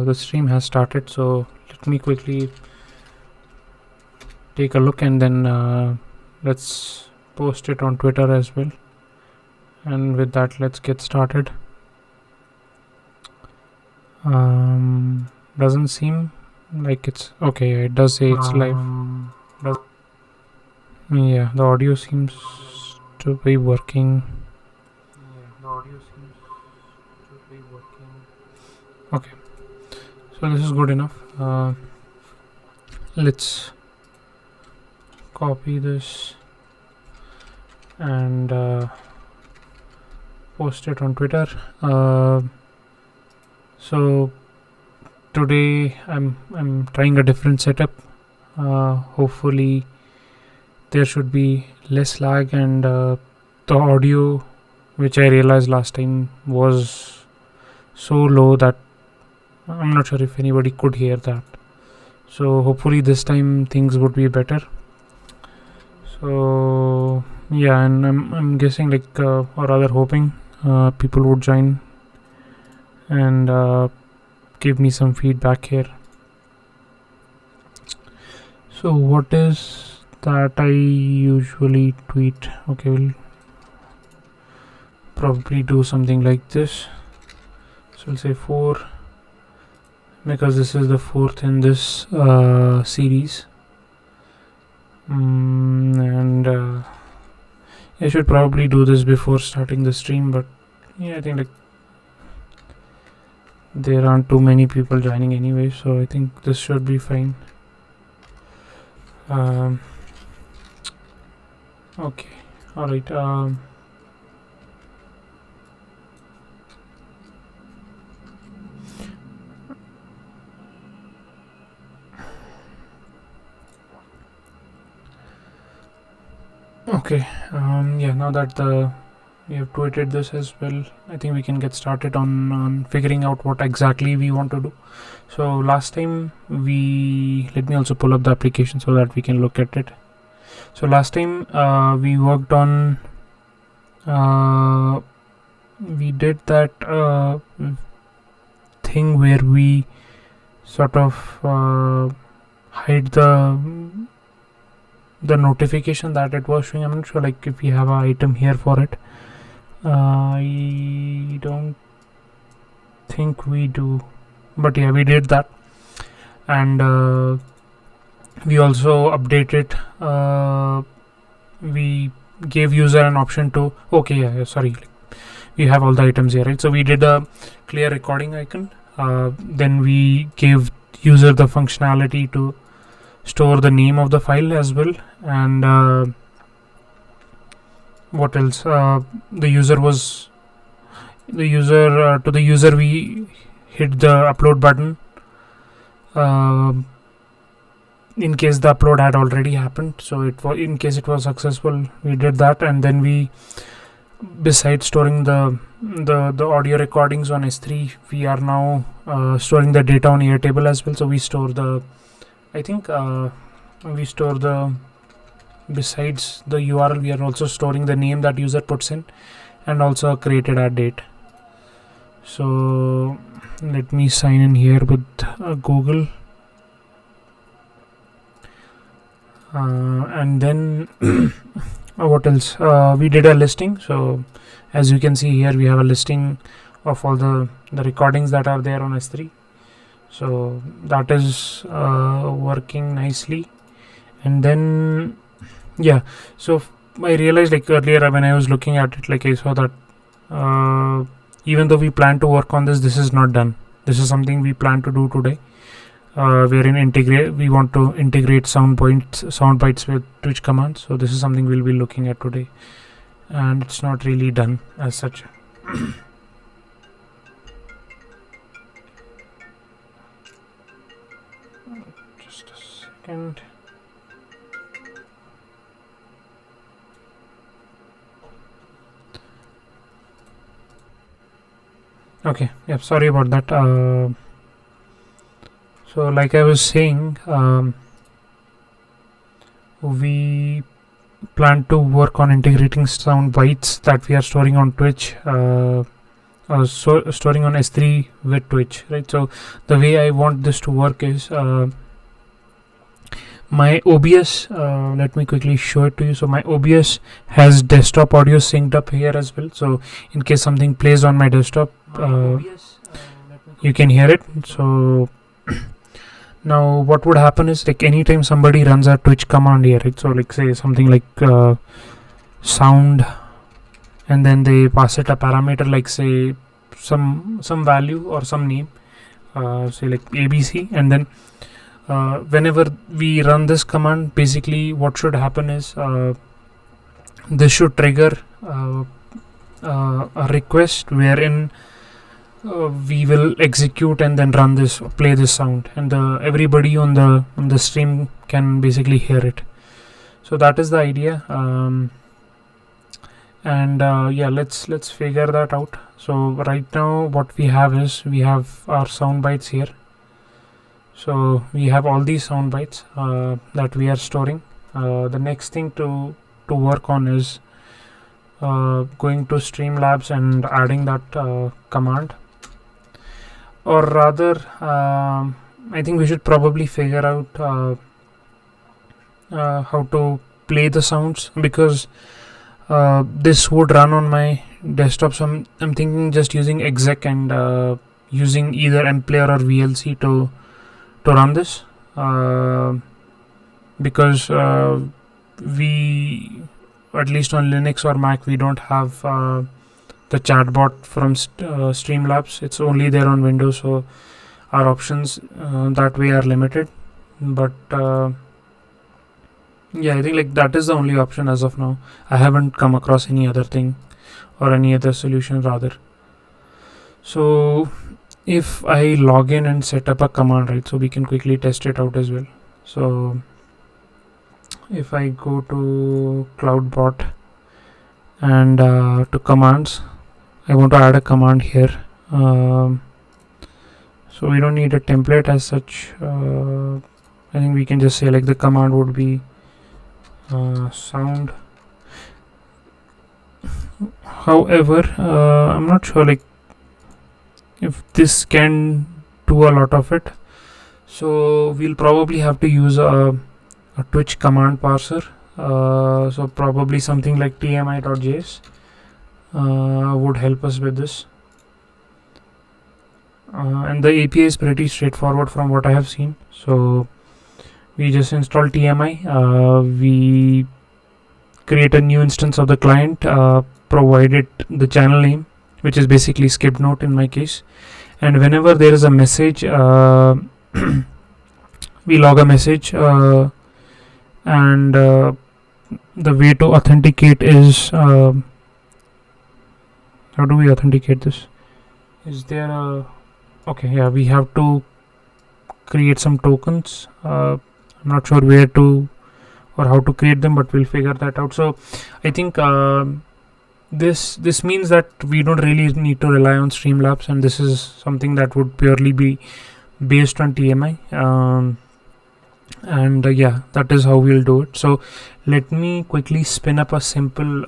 the stream has started, so let me quickly take a look, and then let's post it on Twitter as well. And with that, let's get started. Doesn't seem like it's okay. It does say it's live. Yeah, the audio seems to be working. Okay, so this is good enough. Let's copy this and post it on Twitter. So today I'm trying a different setup. Hopefully there should be less lag, and the audio, which I realized last time, was so low that I'm not sure if anybody could hear that. So hopefully this time things would be better. So yeah, and I'm guessing, like, or rather hoping people would join and give me some feedback here. So what is that I usually tweet? Okay, we'll probably do something like this. So we'll say 4, because this is the 4th in this series. And I should probably do this before starting the stream, but yeah, I think like there aren't too many people joining anyway, so I think this should be fine. Okay, all right. Okay, yeah, now that we have tweeted this as well, I think we can get started on figuring out what exactly we want to do. So last time let me also pull up the application so that we can look at it. So last time we worked on, we did that thing where we sort of hide the notification that it was showing. I'm not sure, like, if we have an item here for it. I don't think we do, but yeah, we did that. And we also updated, we gave user an option to, okay, yeah, sorry, we have all the items here, right? So we did a clear recording icon, then we gave user the functionality to store the name of the file as well, and what else? To the user we hit the upload button in case the upload had already happened. So in case it was successful, we did that. And then we, besides storing the audio recordings on S3, we are now storing the data on Airtable as well. So we store the, I think we store the, besides the URL, we are also storing the name that user puts in, and also a created at date. So let me sign in here with Google, and then what else? We did a listing. So as you can see here, we have a listing of all the recordings that are there on S3. So that is working nicely. And then yeah, so I realized, like, earlier when I was looking at it, like, I saw that even though we plan to work on this is not done. This is something we plan to do today, wherein we want to integrate sound bites with Twitch commands. So this is something we'll be looking at today, and it's not really done as such. Just a second. Okay, yeah, sorry about that. So like I was saying, we plan to work on integrating sound bites that we are storing on Twitch storing on S3 with Twitch, right? So the way I want this to work is my OBS, let me quickly show it to you. So my OBS has desktop audio synced up here as well, so in case something plays on my desktop, you can hear it. So now what would happen is, like, anytime somebody runs a Twitch command here, right? So like say something like sound, and then they pass it a parameter like say some value or some name, say like ABC, and then whenever we run this command, basically what should happen is this should trigger a request wherein we will execute and then run this, play this sound, and everybody on the stream can basically hear it. So that is the idea. And yeah, let's figure that out. So right now what we have is, we have our sound bites here. So we have all these sound bites that we are storing. The next thing to work on is going to Streamlabs and adding that command, or rather I think we should probably figure out how to play the sounds, because this would run on my desktop. So I'm thinking just using exec and using either mplayer or VLC to run this, because we, at least on Linux or Mac, we don't have the chatbot from Streamlabs. It's only there on Windows, so our options that way are limited. But yeah, I think like that is the only option as of now. I haven't come across any other thing or any other solution rather. So if I log in and set up a command, right, so we can quickly test it out as well. So if I go to CloudBot and to commands, I want to add a command here. So we don't need a template as such. I think we can just say like the command would be sound. However, I'm not sure like if this can do a lot of it, so we'll probably have to use a Twitch command parser. So probably something like tmi.js would help us with this, and the API is pretty straightforward from what I have seen. So we just install TMI, we create a new instance of the client, provide it the channel name, which is basically skip note in my case, and whenever there is a message, we log a message, and the way to authenticate is, how do we authenticate this? Is there a, okay, yeah, we have to create some tokens. I'm not sure where to or how to create them, but we'll figure that out. So I think this means that we don't really need to rely on Streamlabs, and this is something that would purely be based on TMI. And yeah, that is how we'll do it. So let me quickly spin up a simple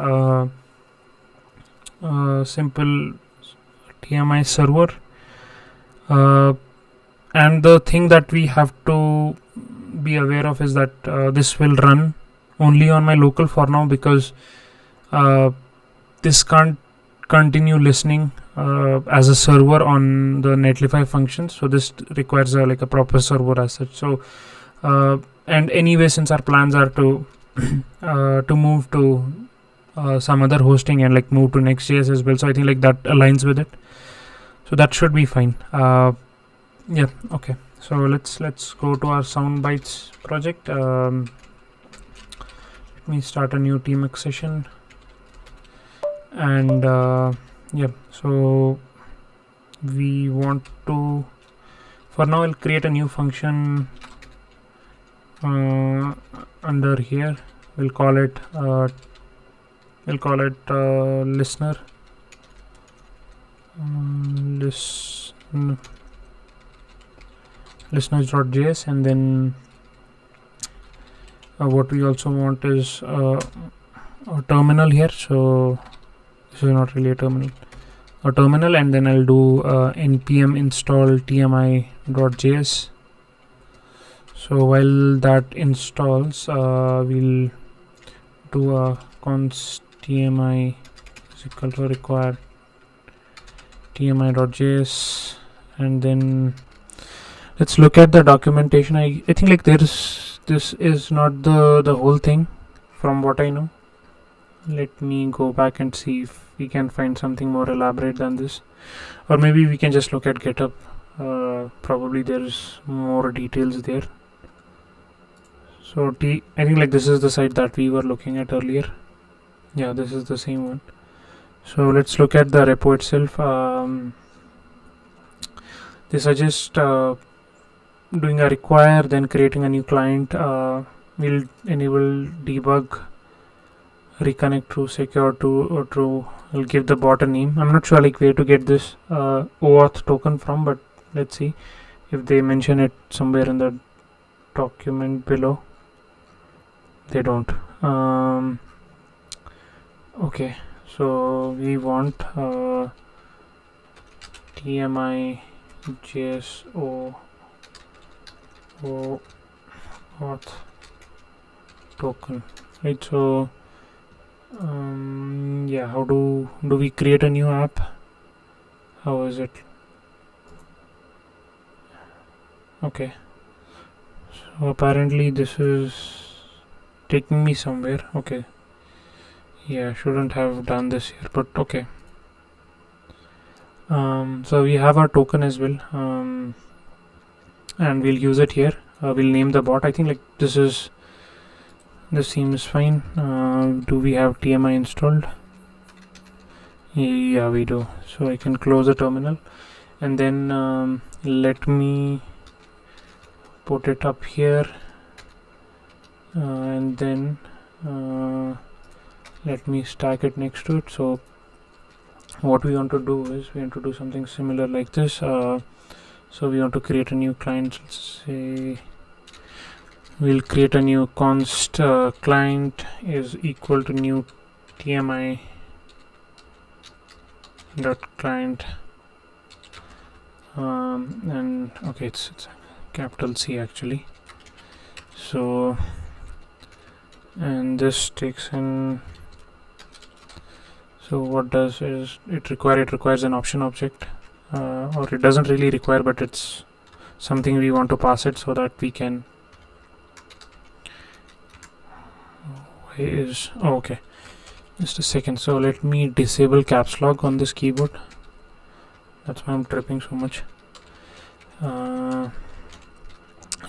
TMI server, and the thing that we have to be aware of is that this will run only on my local for now, because this can't continue listening as a server on the Netlify functions. So this requires like a proper server as such. So and anyway, since our plans are to move to some other hosting and like move to Next.js as well, so I think like that aligns with it, so that should be fine. Yeah, okay, so let's go to our Soundbites project. Let me start a new tmx session, and yeah, so we want to, for now I'll create a new function under here. We'll call it listener, listeners.js, and then what we also want is a terminal here. So this is not really a terminal. a terminal, and then I'll do npm install tmi.js. So while that installs, we'll do a const tmi is equal to require tmi.js, and then let's look at the documentation. I think like this is not the whole thing from what I know. Let me go back and see if we can find something more elaborate than this, or maybe we can just look at GitHub. Probably there's more details there. So I think like this is the site that we were looking at earlier. Yeah, this is the same one. So let's look at the repo itself. They suggest doing a require, then creating a new client. We'll enable debug, reconnect true, secure to true. I'll give the bot a name. I'm not sure like where to get this OAuth token from, but let's see if they mention it somewhere in the document below. They don't. Okay, so we want tmi js auth token, right? So yeah, how do we create a new app? How is it? Okay, so apparently this is taking me somewhere. Okay, yeah, shouldn't have done this here, but okay. So we have our token as well, and we'll use it here. We'll name the bot. I think like this seems fine. Do we have tmi installed? Yeah, we do. So I can close the terminal, and then let me put it up here, and then let me stack it next to it. So what we want to do is we want to do something similar like this. So we want to create a new client. Let's say we'll create a new const client is equal to new tmi dot client, and okay, it's capital C actually. So, and this takes in, so what does is it requires an option object, or it doesn't really require, but it's something we want to pass it so that we can okay, just a second. So let me disable caps lock on this keyboard. That's why I'm tripping so much.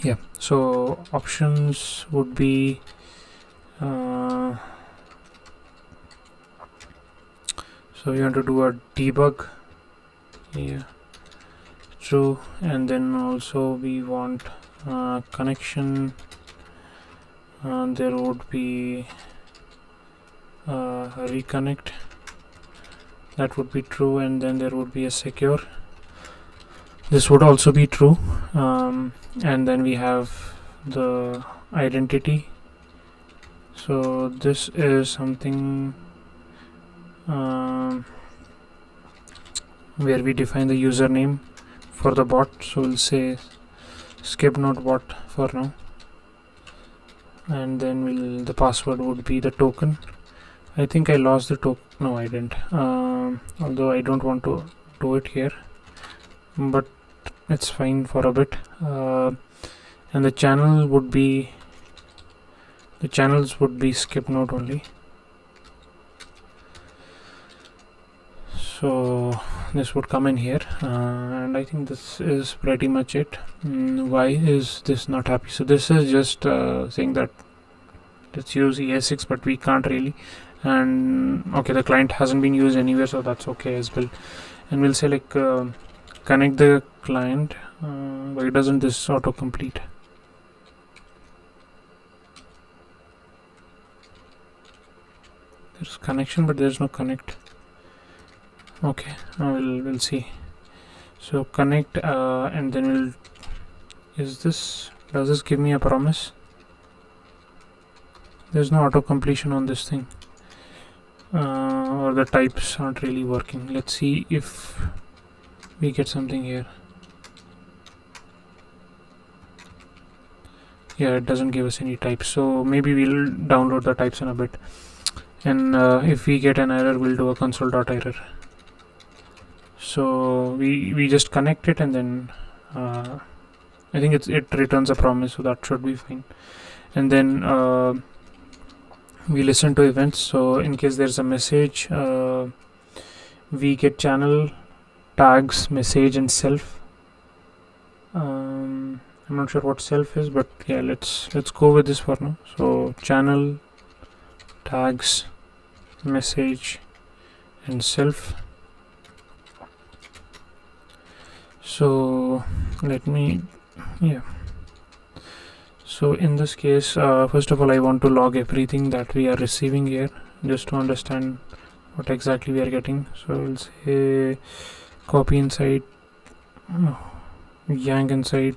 Yeah, so options would be so we want to do a debug, yeah, true, and then also we want connection, there would be reconnect, that would be true, and then there would be a secure, this would also be true, and then we have the identity. So this is something where we define the username for the bot. So we'll say skip node bot for now, and then the password would be the token. I think I lost the token. No, I didn't, although I don't want to do it here, but it's fine for a bit. And the channel would be, the channels would be skip node only. So this would come in here, and I think this is pretty much it. Why is this not happy? So this is just saying that let's use ES6, but we can't really, and okay, the client hasn't been used anywhere, so that's okay as well. And we'll say like connect the client. Why doesn't this autocomplete? There's connection, but there's no connect. Okay, we'll see. So connect, and then does this give me a promise? There's no auto completion on this thing. or the types aren't really working. Let's see if we get something here. Yeah, it doesn't give us any types, so maybe we'll download the types in a bit, and if we get an error, we'll do a console.error. So we just connect it, and then I think it returns a promise, so that should be fine. And then we listen to events, so in case there's a message, we get channel, tags, message, and self. I'm not sure what self is, but yeah, let's go with this for now. So channel, tags, message, and self. So let me, yeah. So in this case, first of all, I want to log everything that we are receiving here, just to understand what exactly we are getting. So we'll say copy inside, yank inside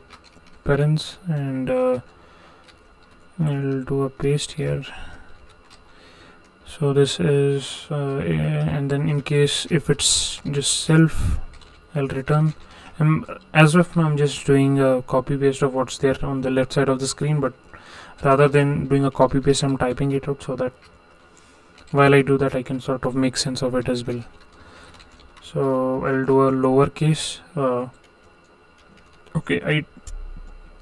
parents, and I'll do a paste here. So this is and then in case if it's just self, I'll return. As of now, I'm just doing a copy paste of what's there on the left side of the screen, but rather than doing a copy paste, I'm typing it out, so that while I do that, I can sort of make sense of it as well. So I'll do a lowercase. Okay,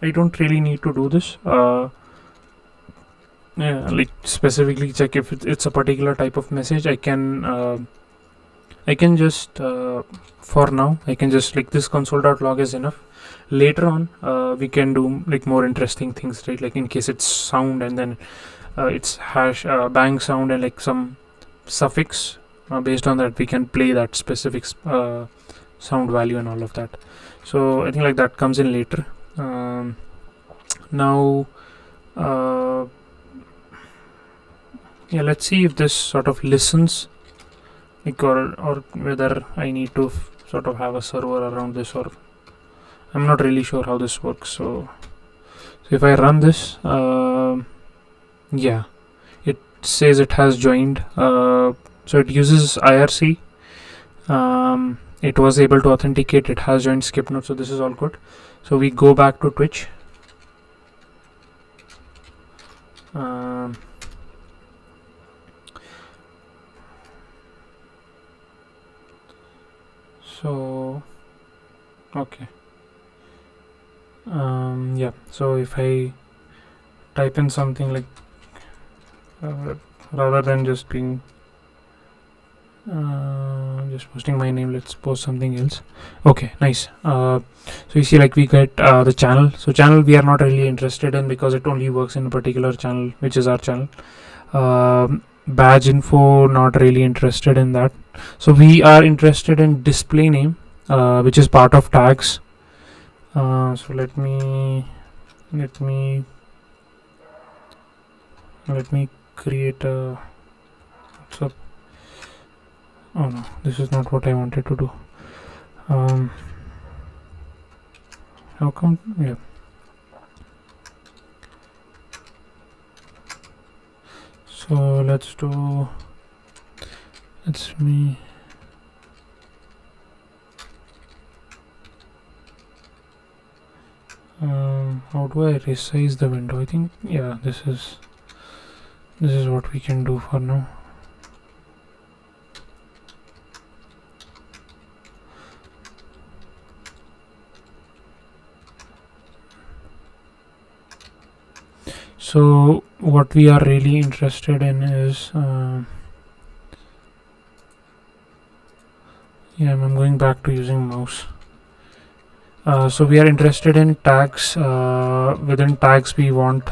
I don't really need to do this. Yeah, like specifically check if it's a particular type of message. I can just for now I can just like this console.log is enough. Later on we can do like more interesting things, right? Like in case it's sound, and then it's hash bang sound, and like some suffix, based on that we can play that specific sound value and all of that. So I think like that comes in later. Now yeah, let's see if this sort of listens, like, or whether I need to sort of have a server around this, or I'm not really sure how this works. So if I run this, yeah, it says it has joined. So it uses IRC. It was able to authenticate. It has joined SkipNote, so this is all good. So we go back to Twitch. So okay, yeah, so if I type in something like rather than just being just posting my name, let's post something else. Okay, nice. So you see, like, we get the channel. So channel we are not really interested in, because it only works in a particular channel, which is our channel. Badge info, not really interested in that. So we are interested in display name, which is part of tags. So let me create a, what's up? Oh no, this is not what I wanted to do. How come? Yeah. So let's do, it's me. How do I resize the window? I think, yeah, this is what we can do for now. So what we are really interested in is yeah, I'm going back to using mouse. So we are interested in tags. Within tags we want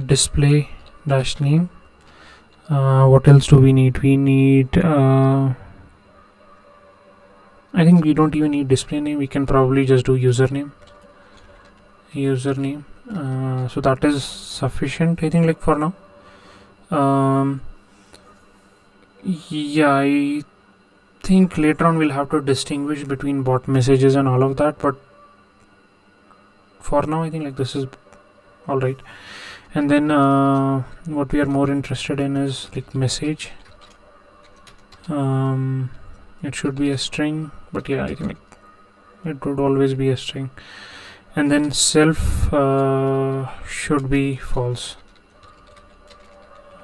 display dash name. What else do we need? We need I think we don't even need display name. We can probably just do username. So that is sufficient, I think, like, for now. Yeah, I think later on we'll have to distinguish between bot messages and all of that, but for now I think like this is all right. And then what we are more interested in is like message. It should be a string, but yeah, I think it would always be a string. And then self should be false.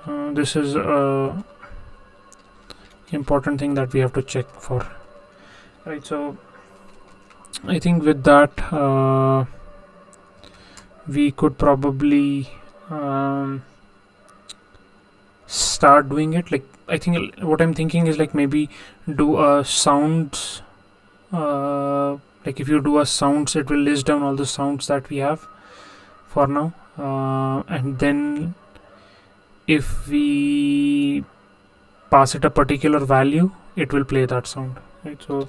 This is a important thing that we have to check for, right? So I think with that we could probably start doing it. Like, I think what I'm thinking is like maybe do a sounds, like if you do a sounds, it will list down all the sounds that we have for now, and then if we pass it a particular value, it will play that sound, right? So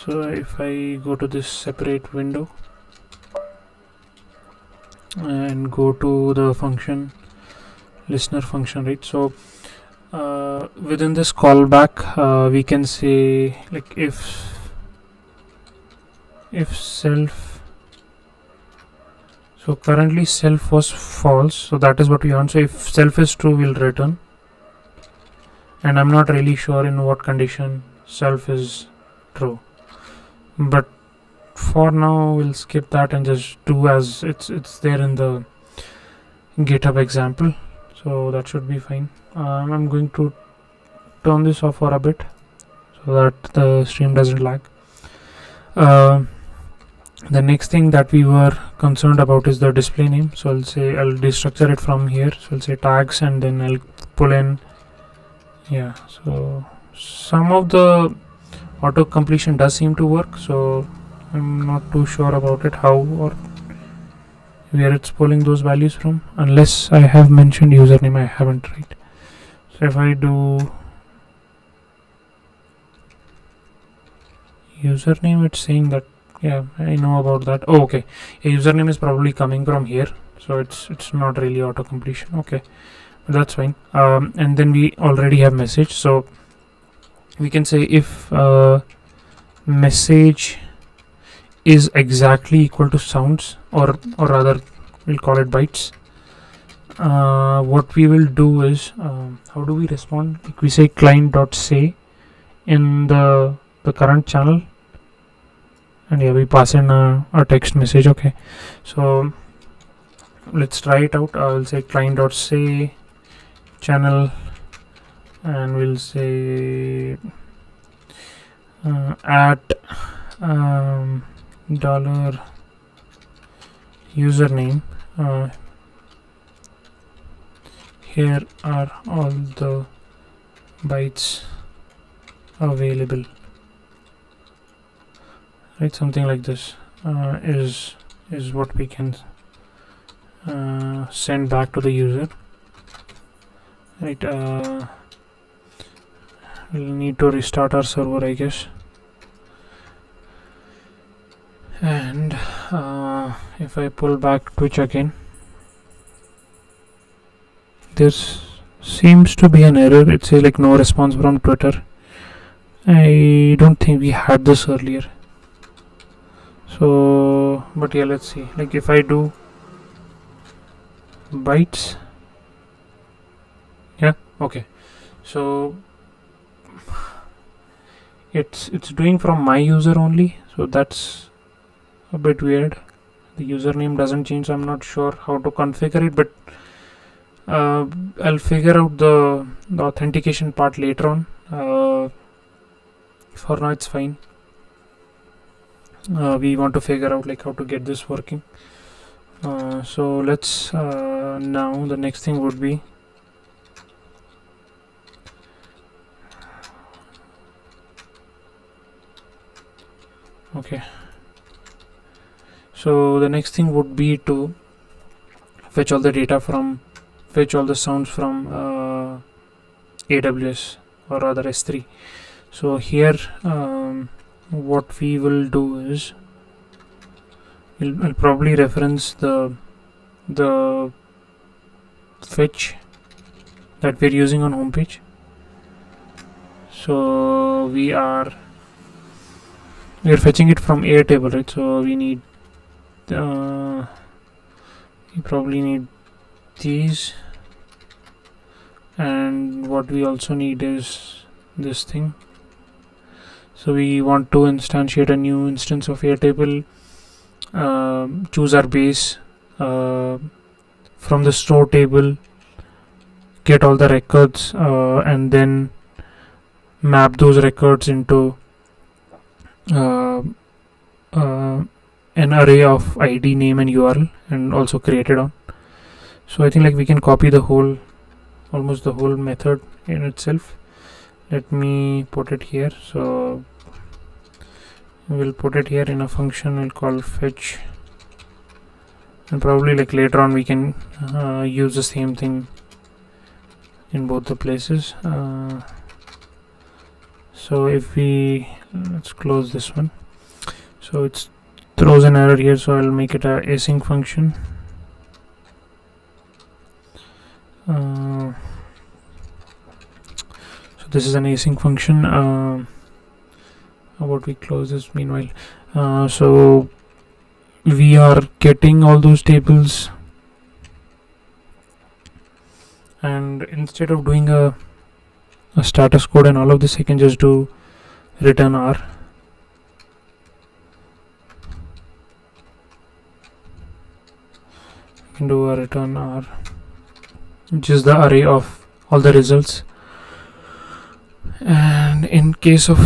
if I go to this separate window and go to the function listener function, right? So within this callback we can say like if self, so currently self was false, so that is what we want. So if self is true, we'll return, and I'm not really sure in what condition self is true, but for now we'll skip that and just do as it's there in the GitHub example. So that should be fine. I'm going to turn this off for a bit so that the stream doesn't lag. The next thing that we were concerned about is the display name. So I'll destructure it from here. So I'll say tags, and then I'll pull in, yeah, so some of the auto completion does seem to work, so I'm not too sure about it, how or where it's pulling those values from, unless I have mentioned username. I haven't, right? So if I do username, it's saying that, yeah, I know about that. Oh, okay, a username is probably coming from here, so it's not really auto completion. Okay, but that's fine. And then we already have message, so we can say if message is exactly equal to sounds, or rather we'll call it bytes, what we will do is, how do we respond? Like we say client.say in the current channel, and yeah, we pass in a text message. Okay, so let's try it out. I'll say client.say channel, and we'll say at dollar username, here are all the bytes available, right? Something like this is what we can send back to the user, right? We'll need to restart our server, I guess. And if I pull back Twitch again, there seems to be an error. It says like no response from Twitter. I don't think we had this earlier. So, but yeah, let's see. Like if I do bytes, yeah, okay. So it's doing from my user only, so that's a bit weird. The username doesn't change, so I'm not sure how to configure it, but I'll figure out the authentication part later on. For now it's fine. We want to figure out like how to get this working. So let's now the next thing would be okay. So the next thing would be to fetch all the data from, fetch all the sounds from AWS, or rather S3. So here what we will do is I'll probably reference the fetch that we're using on homepage. So we are fetching it from Airtable, right? So we need we probably need these, and what we also need is this thing. So we want to instantiate a new instance of Airtable, choose our base from the store table, get all the records, and then map those records into an array of ID, name, and URL, and also create it on. So I think like we can copy the whole, almost the whole method in itself. Let me put it here. So we'll put it here in a function we'll call fetch, and probably like later on we can use the same thing in both the places. So if we, let's close this one. So it throws an error here, so I'll make it a async function. So this is an async function. How about we close this meanwhile? So we are getting all those tables, and instead of doing a status code and all of this, I can just do return R. I can do a return R, which is the array of all the results. And in case of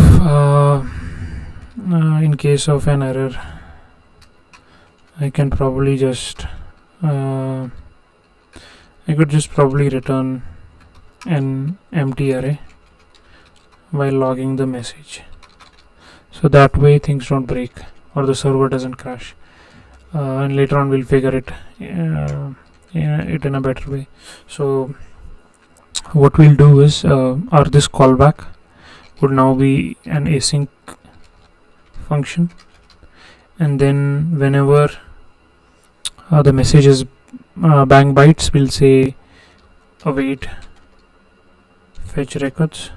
an error, I can probably just I could just probably return an empty array while logging the message, so that way things don't break or the server doesn't crash. And later on we'll figure it in a better way. So what we'll do is this callback would now be an async function, and then whenever the message is bang bytes, we'll say await fetch records,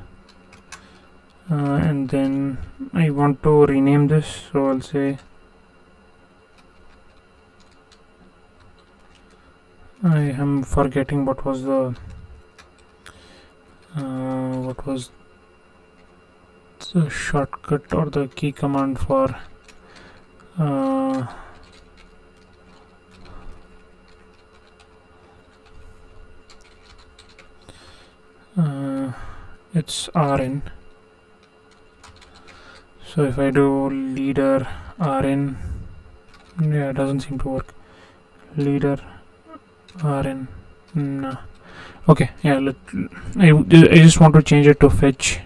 and then I want to rename this, so I'll say I am forgetting what was the shortcut or the key command for it's rn. So if I do leader rn, yeah, it doesn't seem to work. Leader rn, no. Okay, yeah, I just want to change it to fetch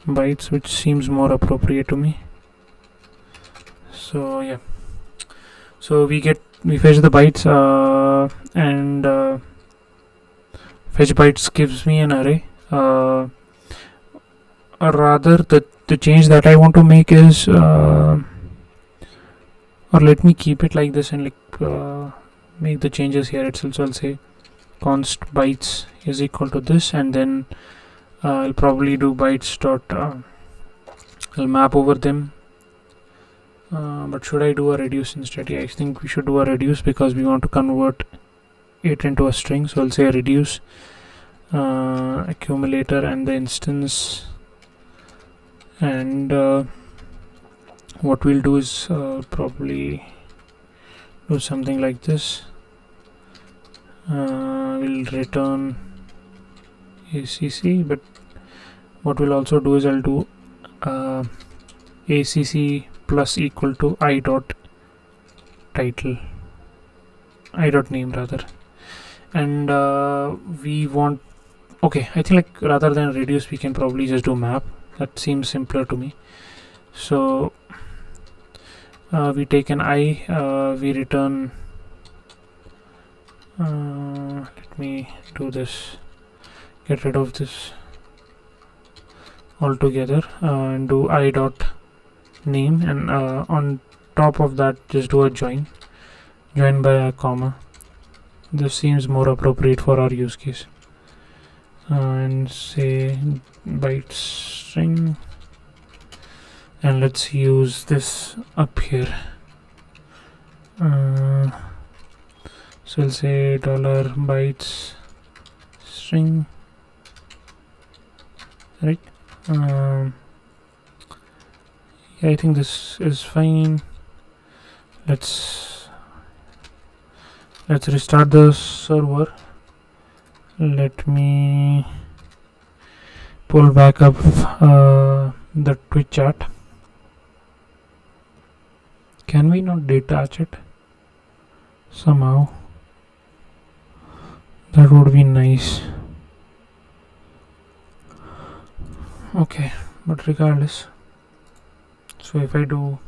bytes, which seems more appropriate to me. So yeah, so we fetch the bytes, and fetch bytes gives me an array. Or rather, the change that I want to make is, or let me keep it like this and like make the changes here itself. So I'll say const bytes is equal to this, and then I'll probably do bytes dot I'll map over them, but should I do a reduce instead? Yeah, I think we should do a reduce because we want to convert it into a string. So I'll say reduce accumulator and the instance, and what we'll do is probably do something like this. We'll return ACC, but what we'll also do is I'll do ACC plus equal to I dot title, I dot name rather, and we want, okay, I think like rather than reduce we can probably just do map. That seems simpler to me. So we take an I, we return, let me do this, get rid of this altogether, and do I dot name, and on top of that just do a join by a comma. This seems more appropriate for our use case, and say byte string, and let's use this up here. So we'll say $bytes string, right? Yeah, I think this is fine. Let's restart the server. Let me pull back up the Twitch chat. Can we not detach it somehow? That would be nice. Okay, but regardless, so if I do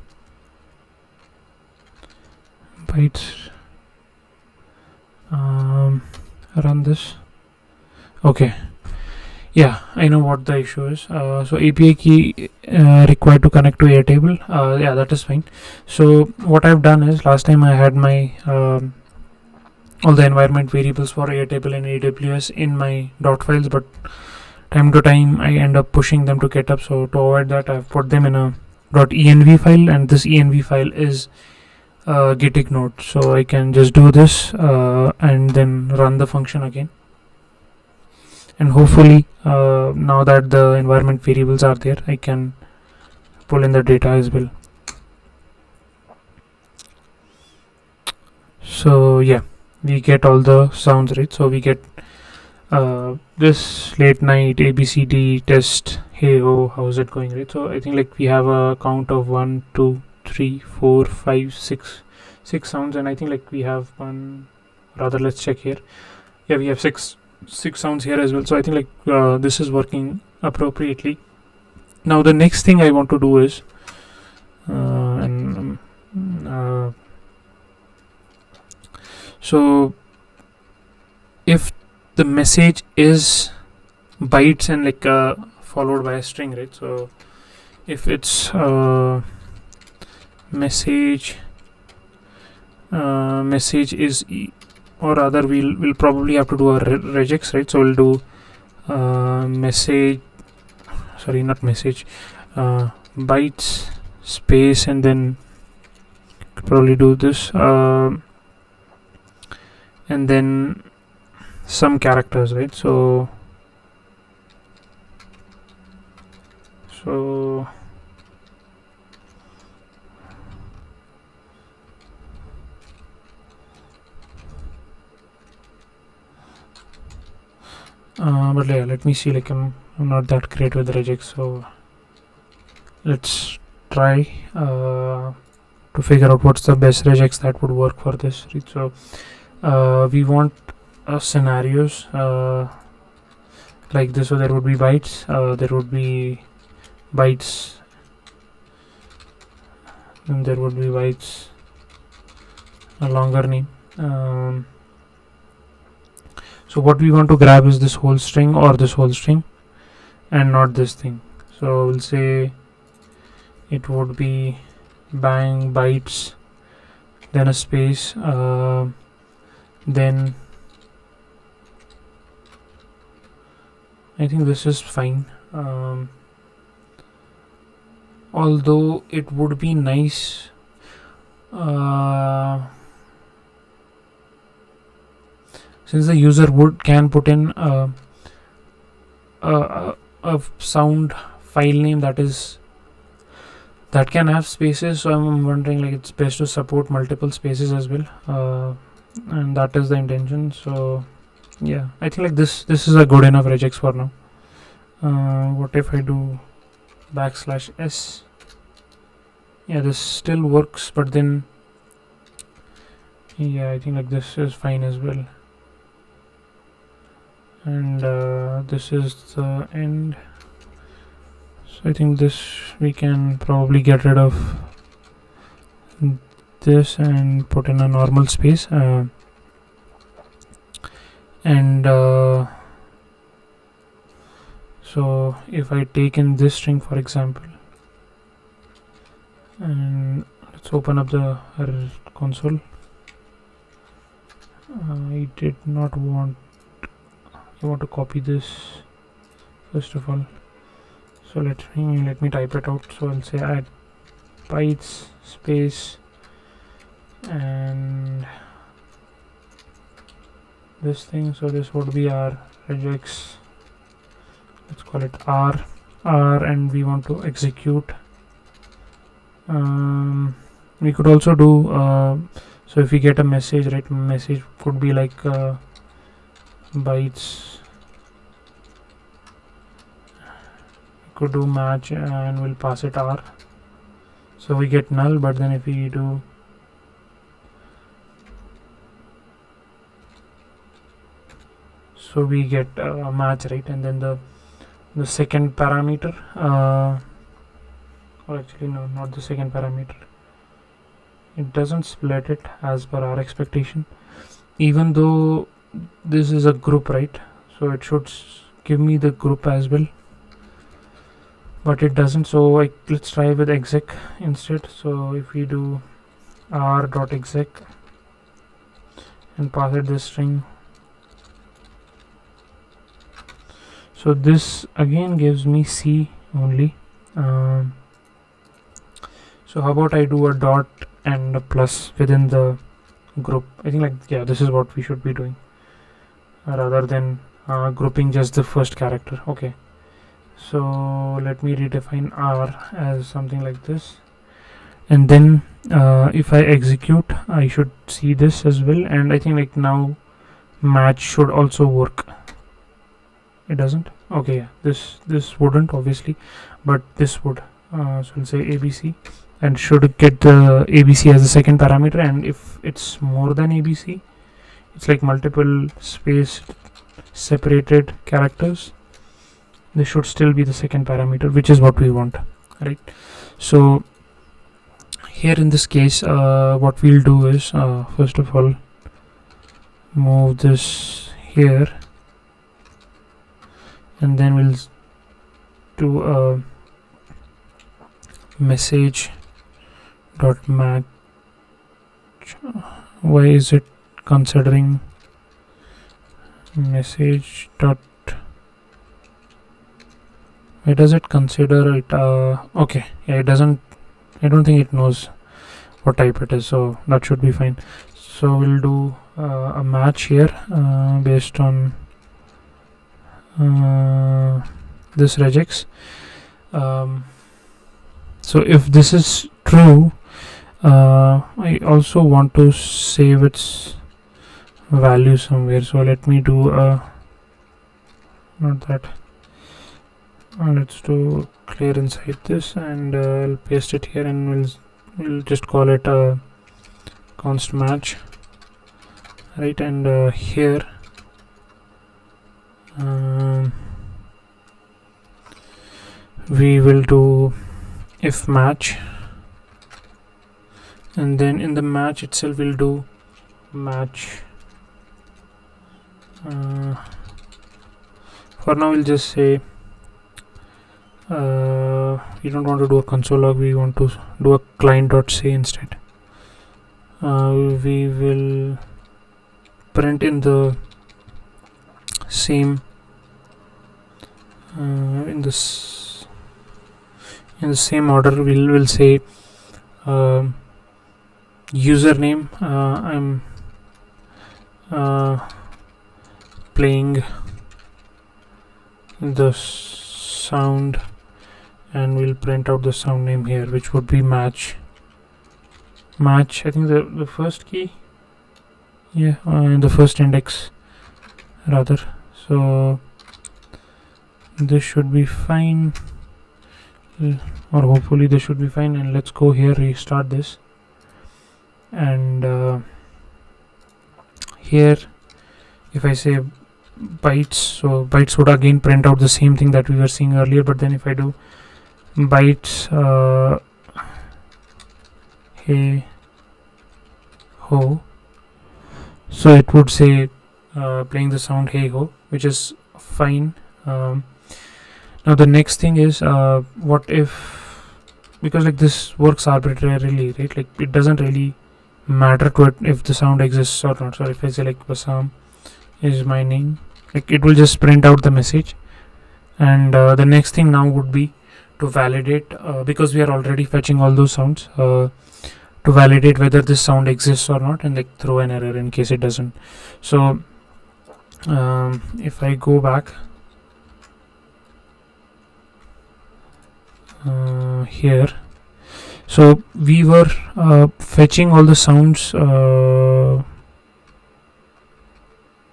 bytes, run this. Okay, yeah, I know what the issue is. So API key required to connect to Airtable. Yeah, that is fine. So what I've done is, last time I had my all the environment variables for Airtable and AWS in my dot files, but time to time I end up pushing them to GitHub. So to avoid that, I've put them in a .env file, and this env file is gitignore. So I can just do this and then run the function again, and hopefully now that the environment variables are there, I can pull in the data as well. So yeah, we get all the sounds, right? So we get this late night ABCD test, hey oh, how's it going, right? So I think like we have a count of 1 2 3 4 5 6 sounds, and I think like we have one, rather let's check here. Yeah, we have six sounds here as well. So I think like this is working appropriately. Now the next thing I want to do is so if the message is bytes and like followed by a string, right? So if it's message is or rather we'll probably have to do a regex, right? So we'll do message, sorry, not message, bytes space, and then probably do this and then some characters, right? So but yeah, let me see, like I'm not that great with regex, so let's try to figure out what's the best regex that would work for this, right? So we want scenarios like this. So there would be bytes, there would be bytes, and there would be bytes, a longer name. So what we want to grab is this whole string or this whole string, and not this thing. So we'll say it would be bang bytes, then a space, then I think this is fine. Although it would be nice since the user can put in a sound file name that can have spaces. So I'm wondering, like, it's best to support multiple spaces as well, and that is the intention. So yeah, I think like this is a good enough regex for now. What if I do \s? Yeah, this still works, but then yeah, I think like this is fine as well. And this is the end. So I think this we can probably get rid of this and put in a normal space, and so if I take in this string, for example, and let's open up the console. I did not want, I want to copy this first of all. So let me type it out. So I'll say add bytes space and this thing. So this would be our regex, let's call it r, and we want to execute. We could also do so if we get a message, right, message could be like bytes. Could do match and we'll pass it r, so we get null. But then if we do so we get a match, right? And then the second parameter, or actually no, not the second parameter, it doesn't split it as per our expectation, even though this is a group, right? So it should give me the group as well, but it doesn't. So let's try with exec instead. So if we do r.exec and pass it this string, so this again gives me C only. So how about I do a dot and a plus within the group? I think, like, yeah, this is what we should be doing, rather than grouping just the first character. Okay, so let me redefine r as something like this, and then if I execute, I should see this as well. And I think, like, now match should also work. It doesn't. Okay, yeah, this wouldn't obviously, but this would. So we'll say ABC and should get the ABC as the second parameter. And if it's more than ABC, it's like multiple space separated characters, this should still be the second parameter, which is what we want, right? So here in this case, what we'll do is first of all move this here, and then we'll do a message dot match. Why is it considering message dot? Why does it consider it? Okay, yeah, it doesn't. I don't think it knows what type it is, so that should be fine. So we'll do a match here based on this regex. So if this is true, I also want to save its value somewhere. So let me do not that. Let's do clear inside this, and I'll paste it here, and we'll just call it a const match, right? And here we will do if match, and then in the match itself we'll do match. For now we'll just say we don't want to do a console log, we want to do a client.say instead. We will print in the same in the same order. We'll say username, I'm playing the sound, and we'll print out the sound name here, which would be match. I think the first key, yeah, the first index rather. So this should be fine, or hopefully this should be fine. And let's go here, restart this, and here if I say bytes, so bytes would again print out the same thing that we were seeing earlier. But then if I do bytes hey ho, so it would say playing the sound hey ho, which is fine. Now the next thing is what if, because like this works arbitrarily, right? Like it doesn't really matter to it if the sound exists or not. So if I say like Basam is my name, like it will just print out the message. And the next thing now would be to validate, because we are already fetching all those sounds, to validate whether this sound exists or not, and like throw an error in case it doesn't. So If I go back here, so we were fetching all the sounds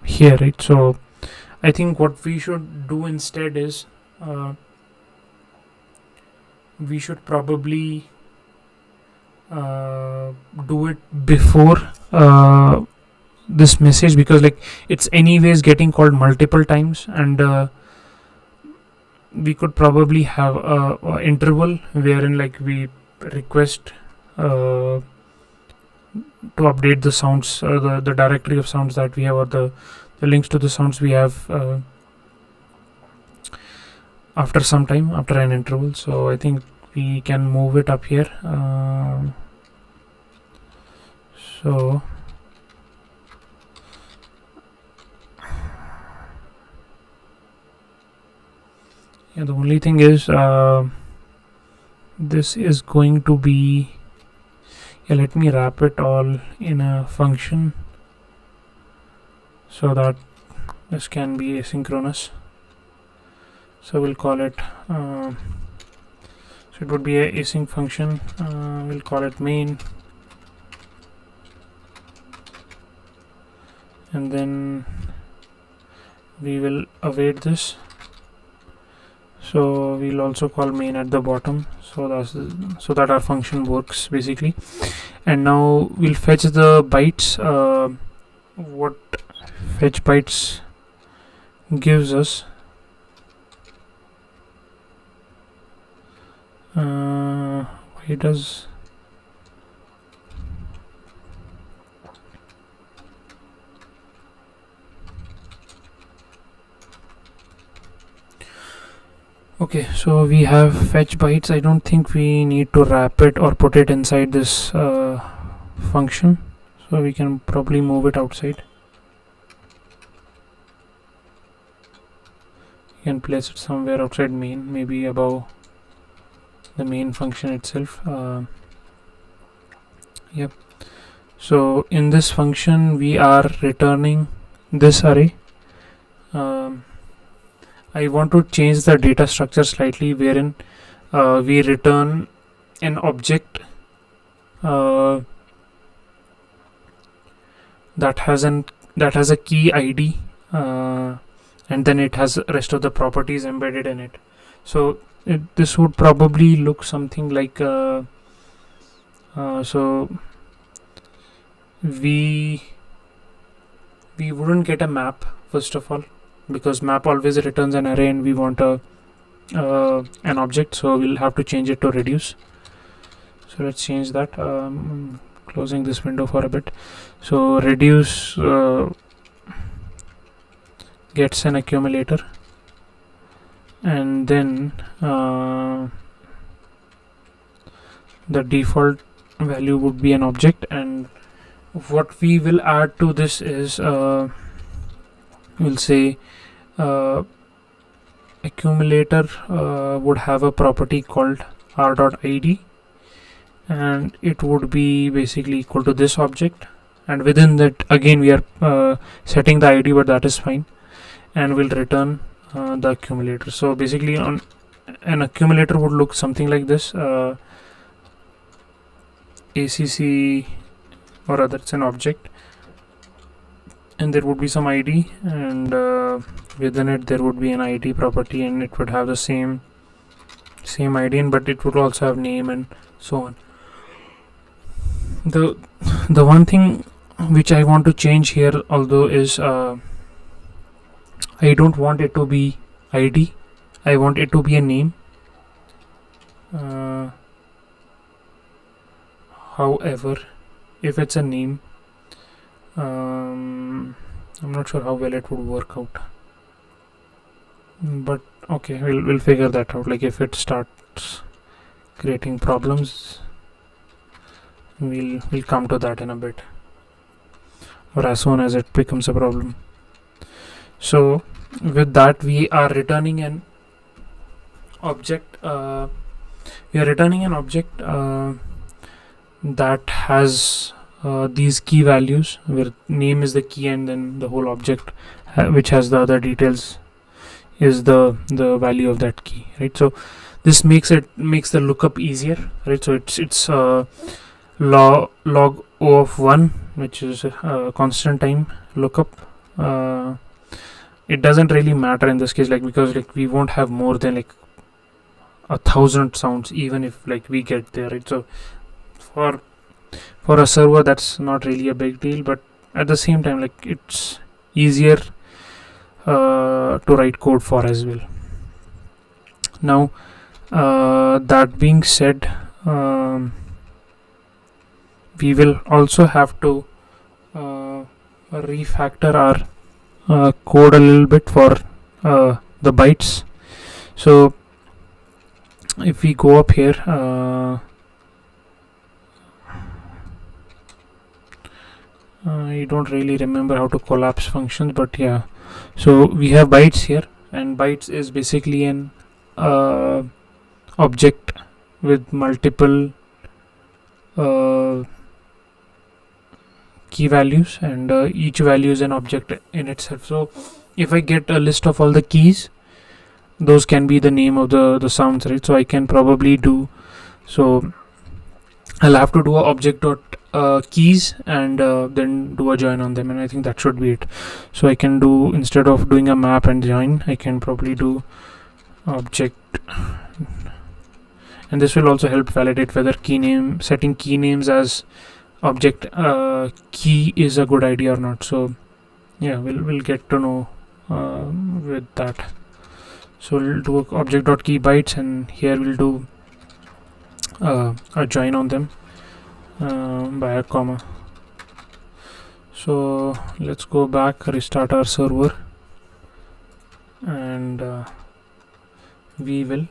here, right? So I think what we should do instead is we should probably do it before this message, because like it's anyways getting called multiple times, and we could probably have a interval wherein like we request to update the sounds, the directory of sounds that we have, or the links to the sounds we have after some time, after an interval. So I think we can move it up here. So yeah, the only thing is this is going to be, yeah, let me wrap it all in a function so that this can be asynchronous. So we'll call it so it would be a async function. We'll call it main, and then we will await this. So we'll also call main at the bottom, so that our function works basically. And now we'll fetch the bytes. What fetch bytes gives us, why does okay, so we have fetch bytes. I don't think we need to wrap it or put it inside this function, so we can probably move it outside. You can place it somewhere outside main, maybe above the main function itself. Yep. So in this function we are returning this array. I want to change the data structure slightly, wherein we return an object that has a key ID, and then it has rest of the properties embedded in it. So this would probably look something like so we wouldn't get a map first of all, because map always returns an array and we want an object, so we'll have to change it to reduce. So let's change that. Closing this window for a bit. So reduce gets an accumulator, and then the default value would be an object. And what we will add to this is we'll say accumulator would have a property called r.id, and it would be basically equal to this object, and within that again we are setting the id, but that is fine, and we'll return the accumulator. So basically on an accumulator would look something like this. ACC, or rather it's an object, and there would be some id, and within it there would be an id property, and it would have the same id, but it would also have name and so on. The one thing which I want to change here, although, is I don't want it to be id, I want it to be a name. However, if it's a name, I'm not sure how well it would work out, but okay, we'll figure that out. Like if it starts creating problems, we'll come to that in a bit, or as soon as it becomes a problem. So with that, we are returning an object. That has these key values, where name is the key and then the whole object which has the other details is the value of that key, right? So this makes the lookup easier, right? So it's log O of 1, which is constant time lookup. It doesn't really matter in this case, like, because like we won't have more than like 1,000 sounds even if like we get there, right? So for a server that's not really a big deal, but at the same time, like, it's easier to write code for as well. Now that being said, we will also have to refactor our code a little bit for the bytes. So if we go up here, I don't really remember how to collapse functions, but yeah, so we have bytes here, and bytes is basically an object with multiple key values, and each value is an object in itself. So if I get a list of all the keys, those can be the name of the sounds, right? So I can probably do, so I'll have to do a object dot keys, and then do a join on them, and I think that should be it. So I can do, instead of doing a map and join, I can probably do object, and this will also help validate whether setting key names as object key is a good idea or not. So yeah, we'll get to know with that. So we'll do object dot key bytes, and here we'll do a join on them by a comma. So let's go back, restart our server, and we will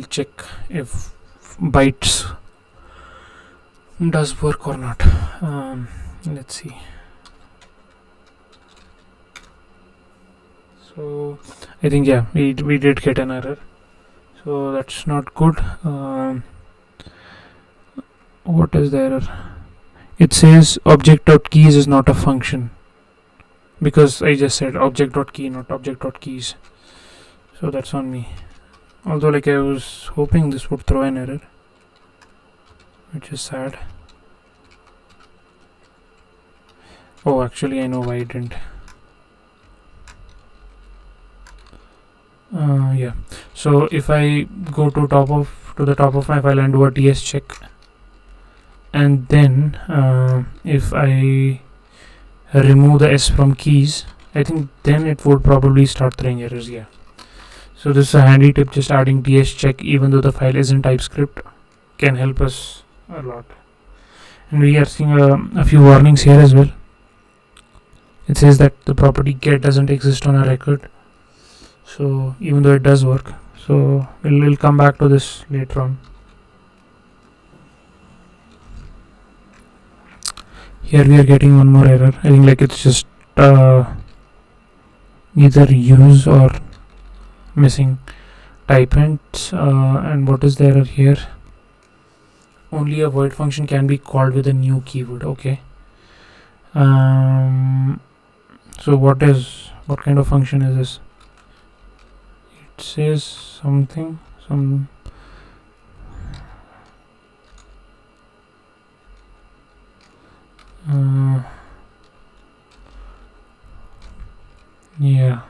check if bytes does work or not. Let's see. So I think, yeah, we did get an error, so that's not good. What is the error? It says object.keys is not a function, because I just said object.key, not object.keys. So that's on me. Although, like, I was hoping this would throw an error, which is sad. Oh, actually, I know why it didn't. Yeah. So if I go to the top of my file and do a ts check, and then if I remove the s from keys, I think then it would probably start throwing errors. Yeah. So this is a handy tip. Just adding ts check, even though the file is in TypeScript, can help us a lot. And we are seeing a few warnings here as well. It says that the property get doesn't exist on a record. So even though it does work, so we'll come back to this later on. Here we are getting one more error. I think, like, it's just either use or missing type hints. And what is the error here? Only a void function can be called with a new keyword. Okay. So what kind of function is this? It says something, yeah.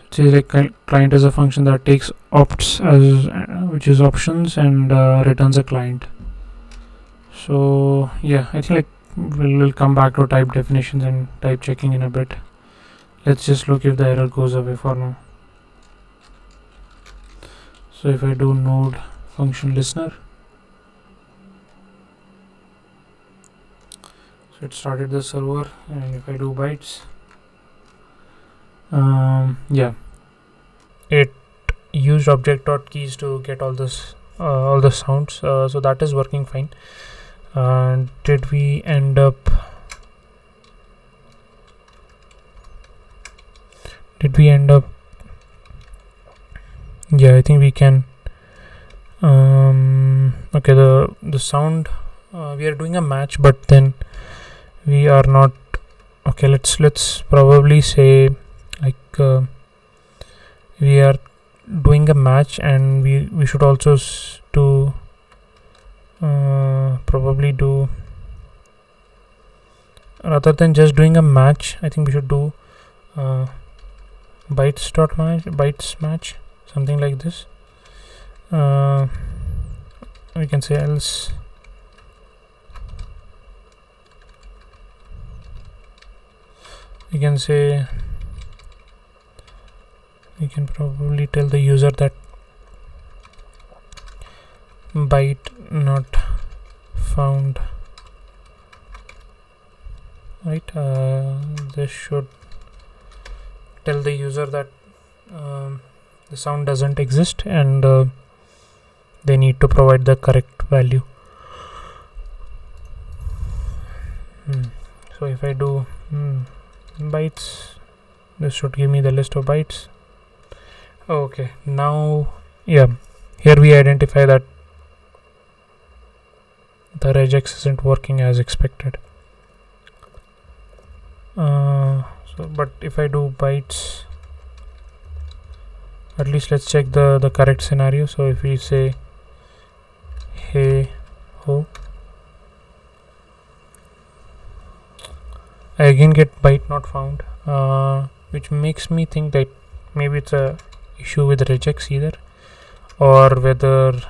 It says like client is a function that takes opts as which is options, and returns a client. So yeah, I think, like, we'll come back to type definitions and type checking in a bit. Let's just look if the error goes away for now. So if I do node function listener, so it started the server, and if I do bytes, yeah, it used object.keys to get all the sounds, so that is working fine. Did we end up yeah, I think we can Okay, the sound, we are doing a match, but then we are not. Okay, let's probably say like we are doing a match, and we should also do probably do, rather than just doing a match, I think we should do bytes match, something like this. We can say else. We can say, we can probably tell the user that byte not found, right? This should tell the user that the sound doesn't exist, and they need to provide the correct value. So if I do bytes, this should give me the list of bytes. Okay, now yeah, here we identify that the regex isn't working as expected. So but if I do bytes, at least let's check the correct scenario. So if we say hey ho, I again get byte not found, which makes me think that maybe it's a issue with regex either, or whether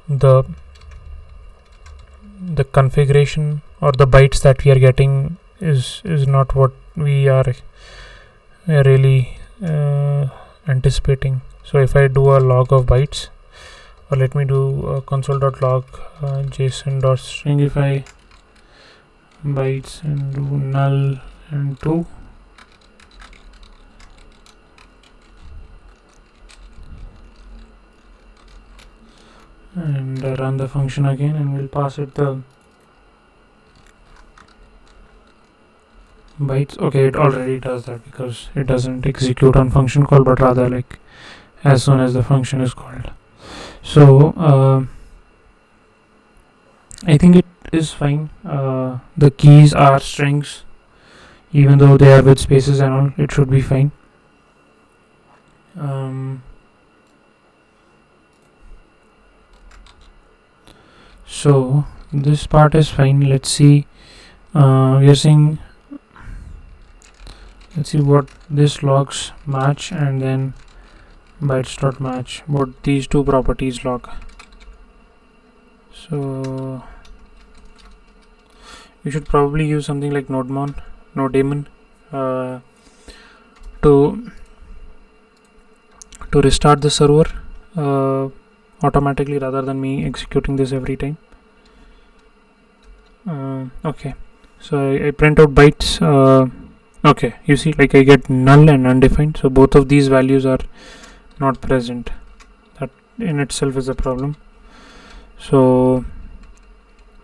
the configuration or the bytes that we are getting is not what we are really anticipating. So if I do a log of bytes, or let me do console.log json.stringify bytes and do null and 2, and run the function again, and we'll pass it the bytes. Okay, it already does that because it doesn't execute on function call, but rather like as soon as the function is called. So I think it is fine. The keys are strings, even though they are with spaces and all, it should be fine. So this part is fine. Let's see. We are saying, let's see what this logs match, and then bytes.match, what these two properties log. So we should probably use something like nodaemon to restart the server automatically, rather than me executing this every time. Okay, so I print out bytes. Okay, you see, like I get null and undefined, so both of these values are not present. That in itself is a problem. So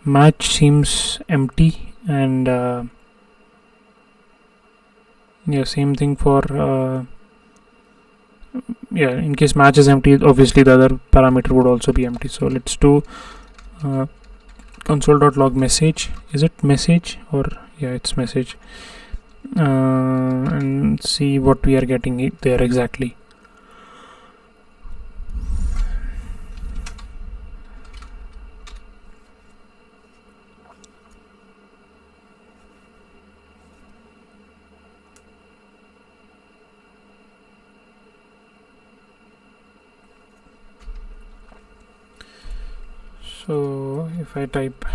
match seems empty, and yeah, same thing for yeah, in case match is empty, obviously the other parameter would also be empty. So let's do console.log message. Is it message, or yeah, it's message, and see what we are getting there exactly. So if I type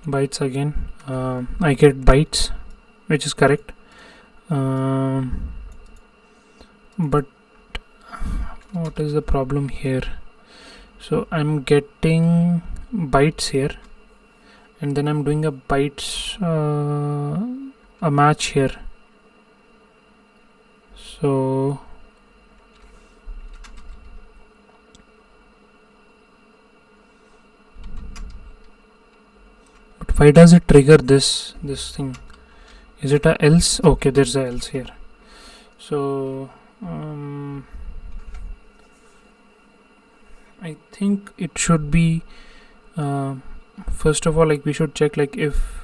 bytes again, I get bytes, which is correct, but what is the problem here? So I'm getting bytes here, and then I'm doing a bytes a match here. So why does it trigger this thing? Is it a else? Okay, there's a else here. So I think it should be first of all, like we should check like if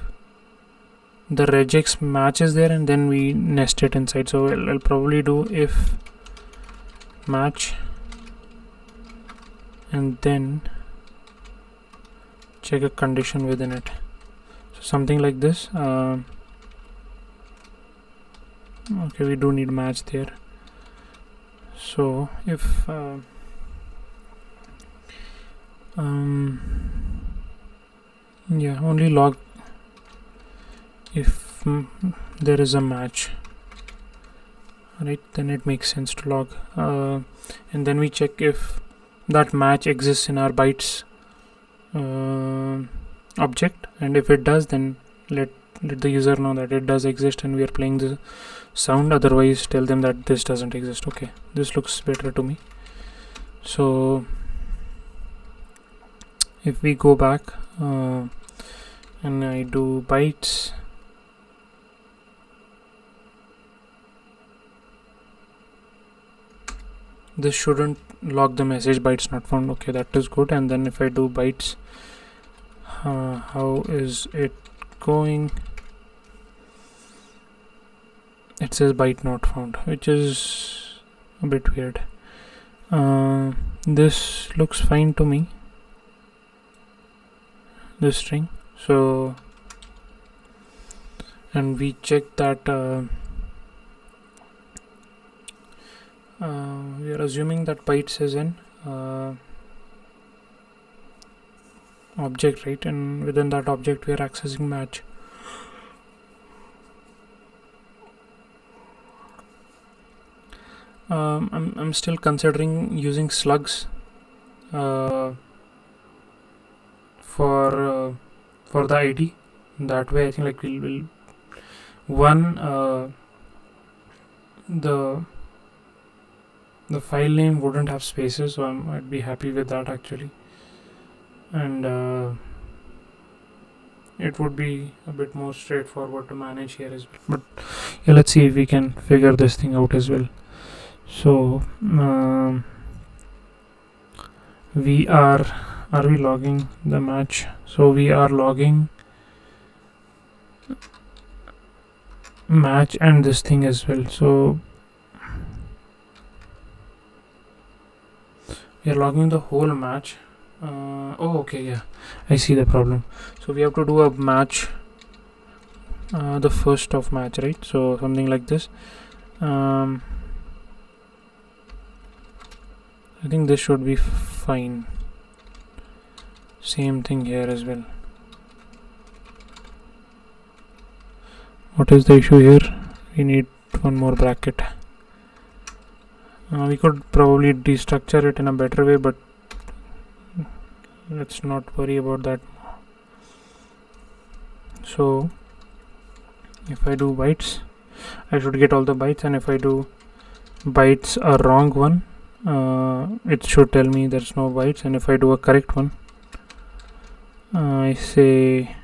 the regex match is there, and then we nest it inside. So I'll probably do if match and then check a condition within it. So something like this. Okay, we do need match there. So if yeah, only log if there is a match, right? Then it makes sense to log, and then we check if that match exists in our bytes object, and if it does, then let the user know that it does exist and we are playing the sound. Otherwise, tell them that this doesn't exist. Okay, this looks better to me. So if we go back and I do bytes, this shouldn't log the message bytes not found. Okay, that is good. And then if I do bytes, how is it going? It says byte not found, which is a bit weird. This looks fine to me, this string. So, and we check that we are assuming that bytes is an object, right? And within that object we are accessing match. I'm still considering using slugs for the ID. That way I think like we'll one the file name wouldn't have spaces, so I'd be happy with that actually, and it would be a bit more straightforward to manage here as well. But yeah, let's see if we can figure this thing out as well. So we are we logging the match? So we are logging match and this thing as well. So we are logging the whole match. Oh, okay, yeah, I see the problem. So we have to do a match, the first of match, right? So something like this. I think this should be fine. Same thing here as well. What is the issue here? We need one more bracket. We could probably destructure it in a better way, but let's not worry about that. So if I do bytes, I should get all the bytes, and if I do bytes a wrong one, it should tell me there's no bytes, and if I do a correct one, I say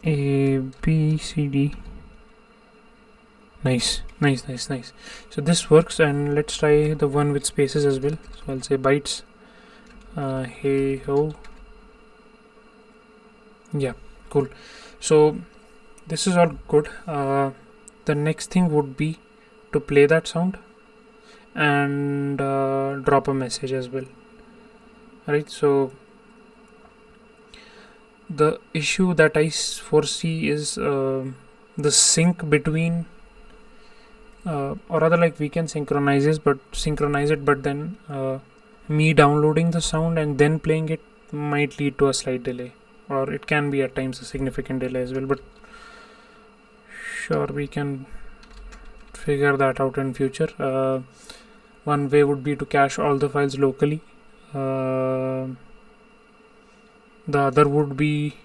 A B C D. Nice. So this works, and let's try the one with spaces as well. So I'll say bytes hey ho. Yeah, cool. So this is all good. The next thing would be to play that sound and drop a message as well, right? So the issue that I foresee is the sync between or rather, like, we can synchronize it, but then me downloading the sound and then playing it might lead to a slight delay, or it can be at times a significant delay as well. But sure, we can figure that out in future. One way would be to cache all the files locally. The other would be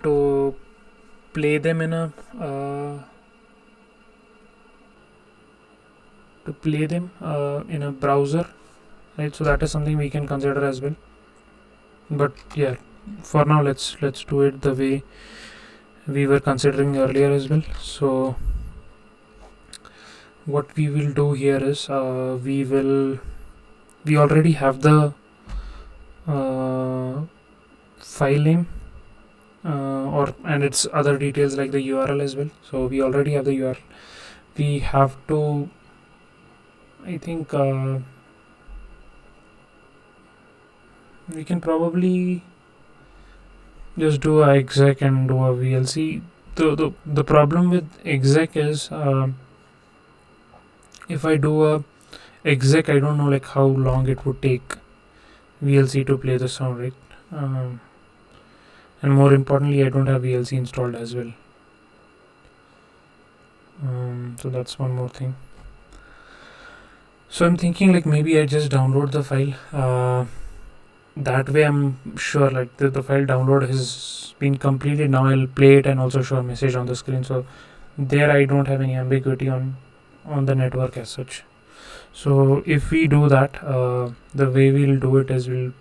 to play them in a browser, right? So that is something we can consider as well. But yeah, for now let's do it the way we were considering earlier as well. So what we will do here is we already have the file name and its other details like the URL as well. So we already have the URL. We have to, I think we can probably just do a exec and do a VLC. The problem with exec is if I do a exec, I don't know like how long it would take VLC to play the sound, right? And more importantly, I don't have VLC installed as well. So that's one more thing. So I'm thinking like maybe I just download the file. That way I'm sure like the file download has been completed. Now I'll play it and also show a message on the screen. So there I don't have any ambiguity on the network as such. So if we do that, the way we'll do it is we'll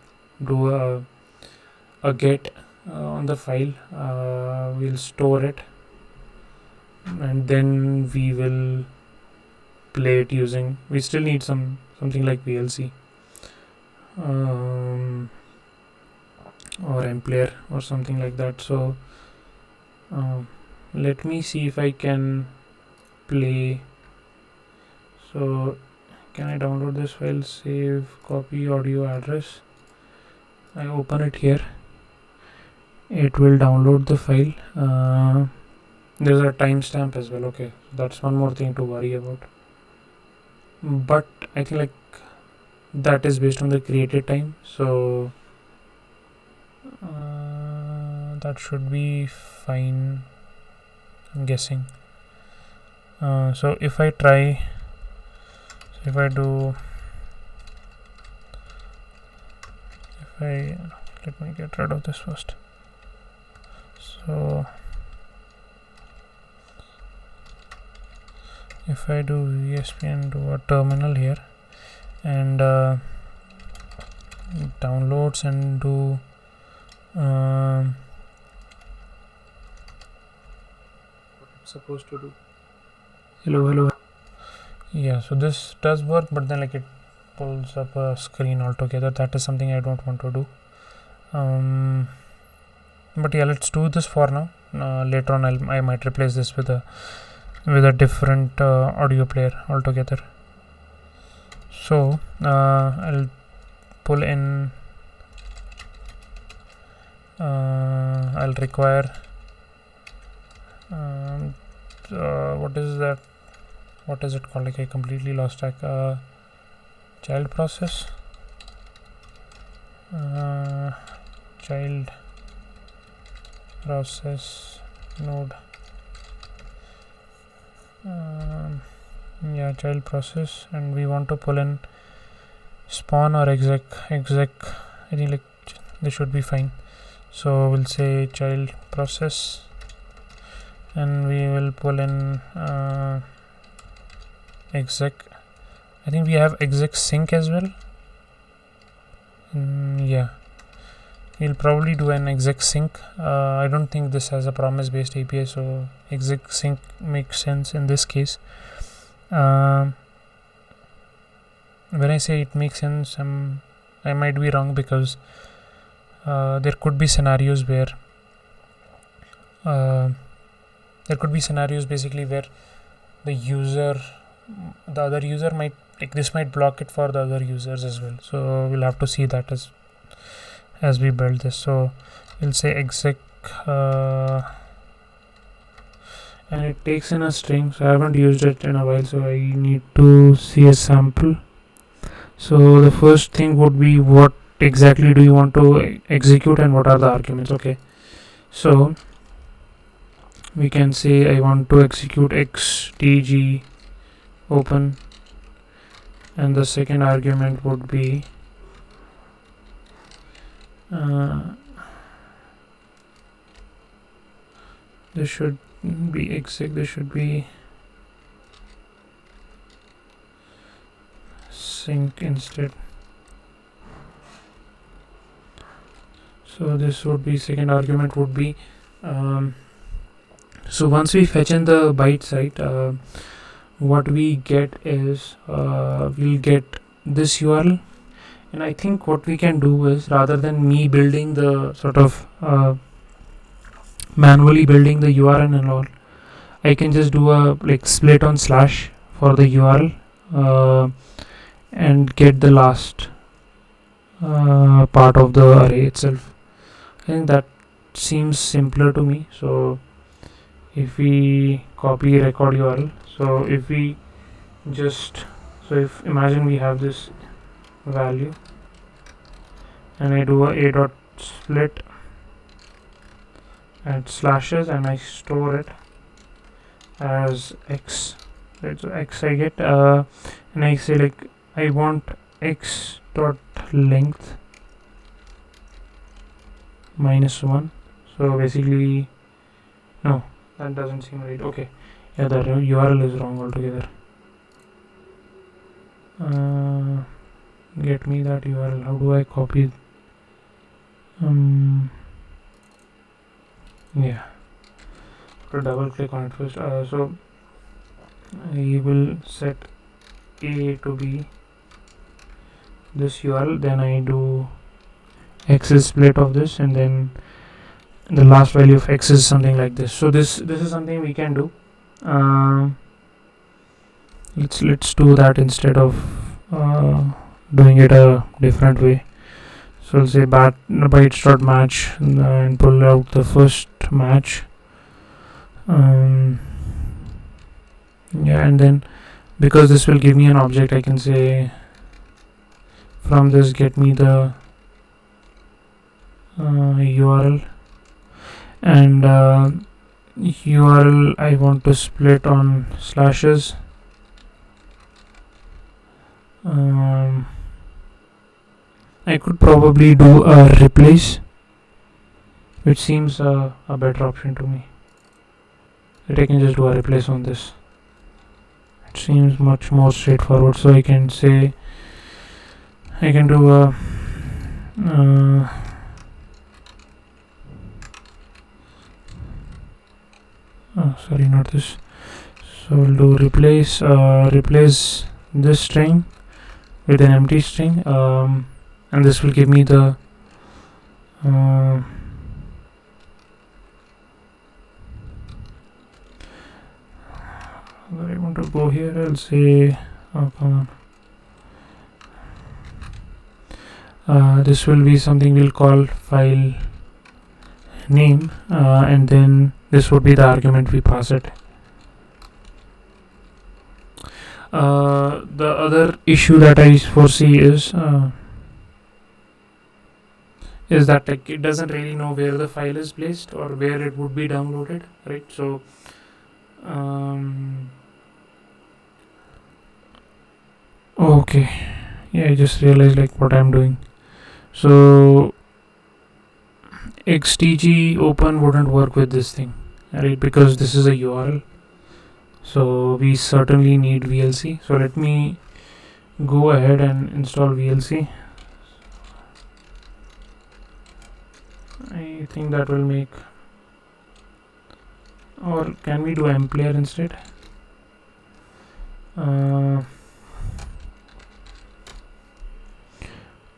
do a get on the file. We'll store it and then we will play it using, we still need something like VLC or mPlayer or something like that. So let me see if I can play. So can I download this file, save, copy audio address, I open it here, it will download the file. There's a timestamp as well. Okay, that's one more thing to worry about, but I think like that is based on the created time, so that should be fine, I'm guessing. So if I try, so if I do, let me get rid of this first. So if I do VSP and do a terminal here and downloads and do what I'm supposed to do, hello, yeah, so this does work, but then like it pulls up a screen altogether. That is something I don't want to do. But yeah, let's do this for now. Later on I might replace this with a different audio player altogether. So I'll pull in, I'll require what is that, what is it called, like I completely lost track. Child process, child process node, yeah, child process, and we want to pull in spawn or exec. I think like this should be fine. So we'll say child process and we will pull in exec. I think we have exec sync as well. Yeah, we'll probably do an exec sync. I don't think this has a promise based API, so exec sync makes sense in this case. When I say it makes sense, I might be wrong, because there could be scenarios where basically where the other user might, like this might block it for the other users as well. So we'll have to see that as we build this. So we'll say exec and it takes in a string, so I haven't used it in a while, so I need to see a sample. So the first thing would be, what exactly do you want to execute and what are the arguments. Okay, so we can say I want to execute xtg open, and the second argument would be this should be exec, this should be sync instead. So this would be, second argument would be So once we fetch in the bytes, right, what we get is we'll get this URL. And I think what we can do is, rather than me building the sort of manually building the URL and all, I can just do a like split on slash for the URL and get the last part of the array itself. I think that seems simpler to me. So if we copy record URL, so if we just, so if imagine we have this value and I do a dot split and slashes and I store it as x, right? So x I get and I say like I want x dot length -1. So basically, no, that doesn't seem right. Okay, yeah, the URL is wrong altogether. Get me that URL. How do I copy it? Yeah, to double click on it first. So I will set a to be this URL, then I do x is split of this, and then the last value of x is something like this. So this is something we can do. Let's do that instead of doing it a different way. So I'll say bytes.match and pull out the first match. Yeah, and then because this will give me an object, I can say from this get me the URL, and URL I want to split on slashes. I could probably do a replace, which seems a better option to me. That I can just do a replace on this. It seems much more straightforward. So I can say I can do a sorry, not this. So we'll do replace replace this string with an empty string, and this will give me the I want to go here. I'll say oh, come on. This will be something we'll call file name, and then this would be the argument we pass it. The other issue that I foresee is that like it doesn't really know where the file is placed or where it would be downloaded, right? So okay, yeah, I just realized like what I'm doing. So xtg open wouldn't work with this thing, right? Because this is a URL. So we certainly need VLC. So let me go ahead and install VLC. I think that will make, or can we do mplayer instead?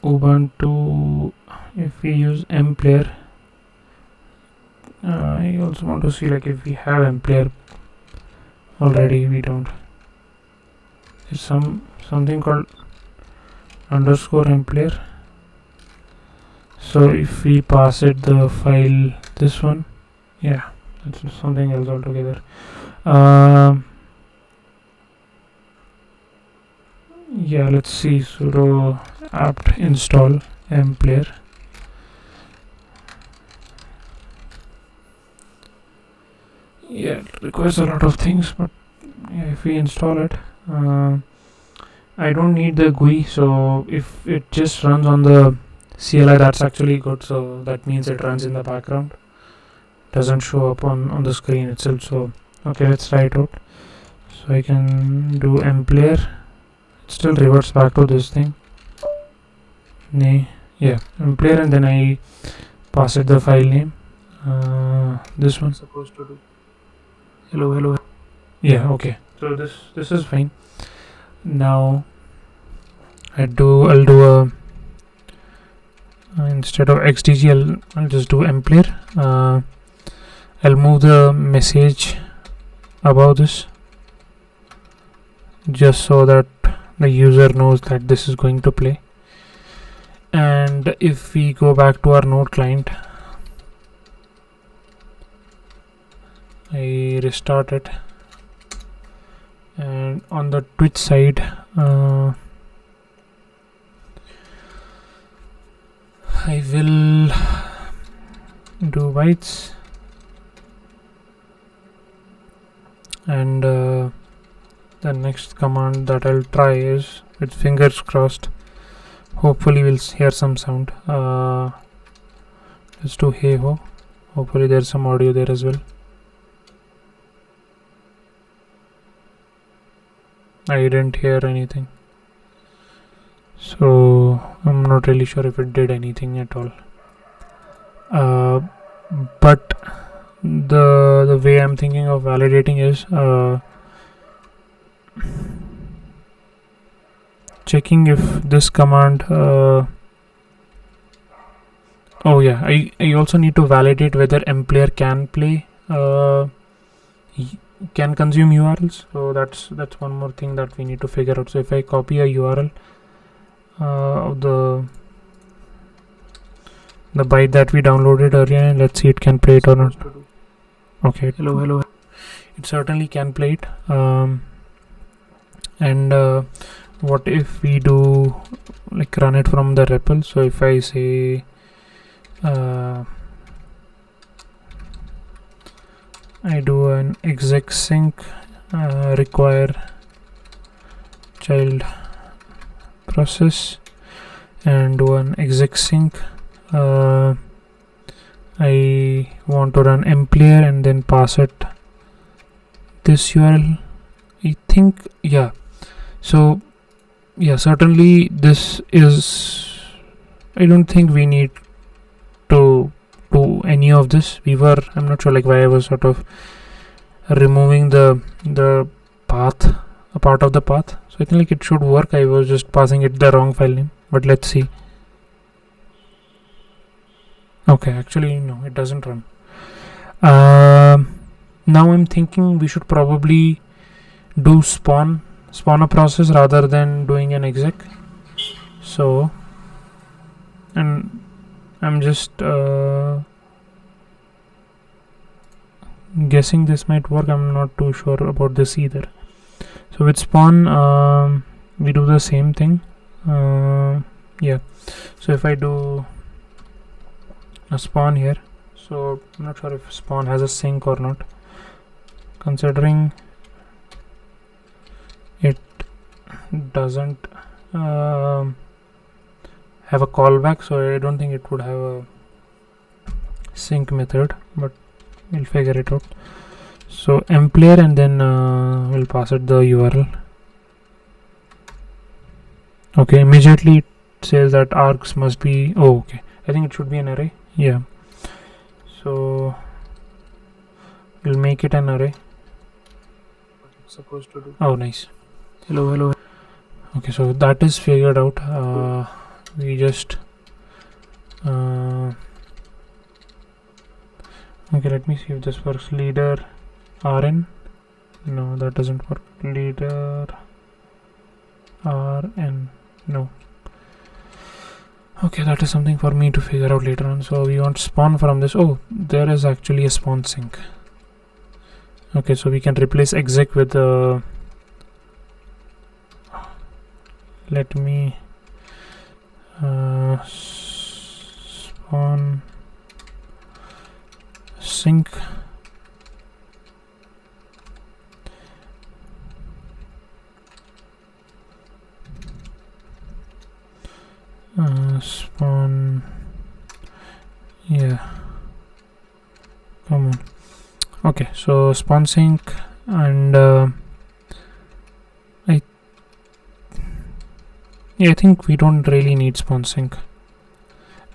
Ubuntu, if we use mplayer, I also want to see like if we have mplayer already. We don't. There's something called underscore mplayer. So if we pass it the file, this one, yeah, that's something else altogether. Yeah, let's see. Sudo apt install mplayer. Yeah, it requires a lot of things, but yeah, if we install it, I don't need the GUI. So if it just runs on the CLI, that's actually good. So that means it runs in the background, doesn't show up on the screen itself. So okay, let's try it out. So I can do mplayer. It still reverts back to this thing. Yeah, mplayer, and then I pass it the file name. This one's supposed to do. hello. Yeah, okay. So this is fine. Now I'll do a instead of xdg I'll just do mplayer. I'll move the message above this just so that the user knows that this is going to play. And if we go back to our node client, I restart it, and on the Twitch side I will do bytes, and the next command that I'll try is, with fingers crossed, hopefully we'll hear some sound. Let's do hey ho. Hopefully there's some audio there as well. I didn't hear anything, so I'm not really sure if it did anything at all. But the way I'm thinking of validating is checking if this command oh yeah, I also need to validate whether mplayer can play can consume URLs. So that's one more thing that we need to figure out. So if I copy a URL of the byte that we downloaded earlier, and let's see it can play it or not. Okay, hello. It certainly can play it. And what if we do like run it from the REPL? So if I say I do an exec sync require child process and do an exec sync, I want to run mplayer and then pass it this URL, I think. Yeah, so yeah, certainly this is, I don't think we need to do any of this. I'm not sure like why I was sort of removing the path, a part of the path. So I think like it should work. I was just passing it the wrong file name, but let's see. Okay, actually no, it doesn't run. Now I'm thinking we should probably do spawn a process rather than doing an exec. So, and I'm just guessing this might work. I'm not too sure about this either. So with spawn we do the same thing. Yeah, so if I do a spawn here, so I'm not sure if spawn has a sync or not, considering it doesn't have a callback, so I don't think it would have a sync method, but we'll figure it out. So mplayer, and then we'll pass it the URL. Okay, immediately it says that args must be, oh okay, I think it should be an array. Yeah, so we'll make it an array. What it's supposed to do. Oh nice. Hello. Okay, so that is figured out. We just okay, let me see if this works. Leader rn, no, that doesn't work. Leader rn, no. Okay, that is something for me to figure out later on. So we want spawn from this. Oh, there is actually a spawn sync. Okay, so we can replace exec with let me spawn sync spawn, yeah, come on. Okay, so spawn sync, and I think we don't really need spawn sync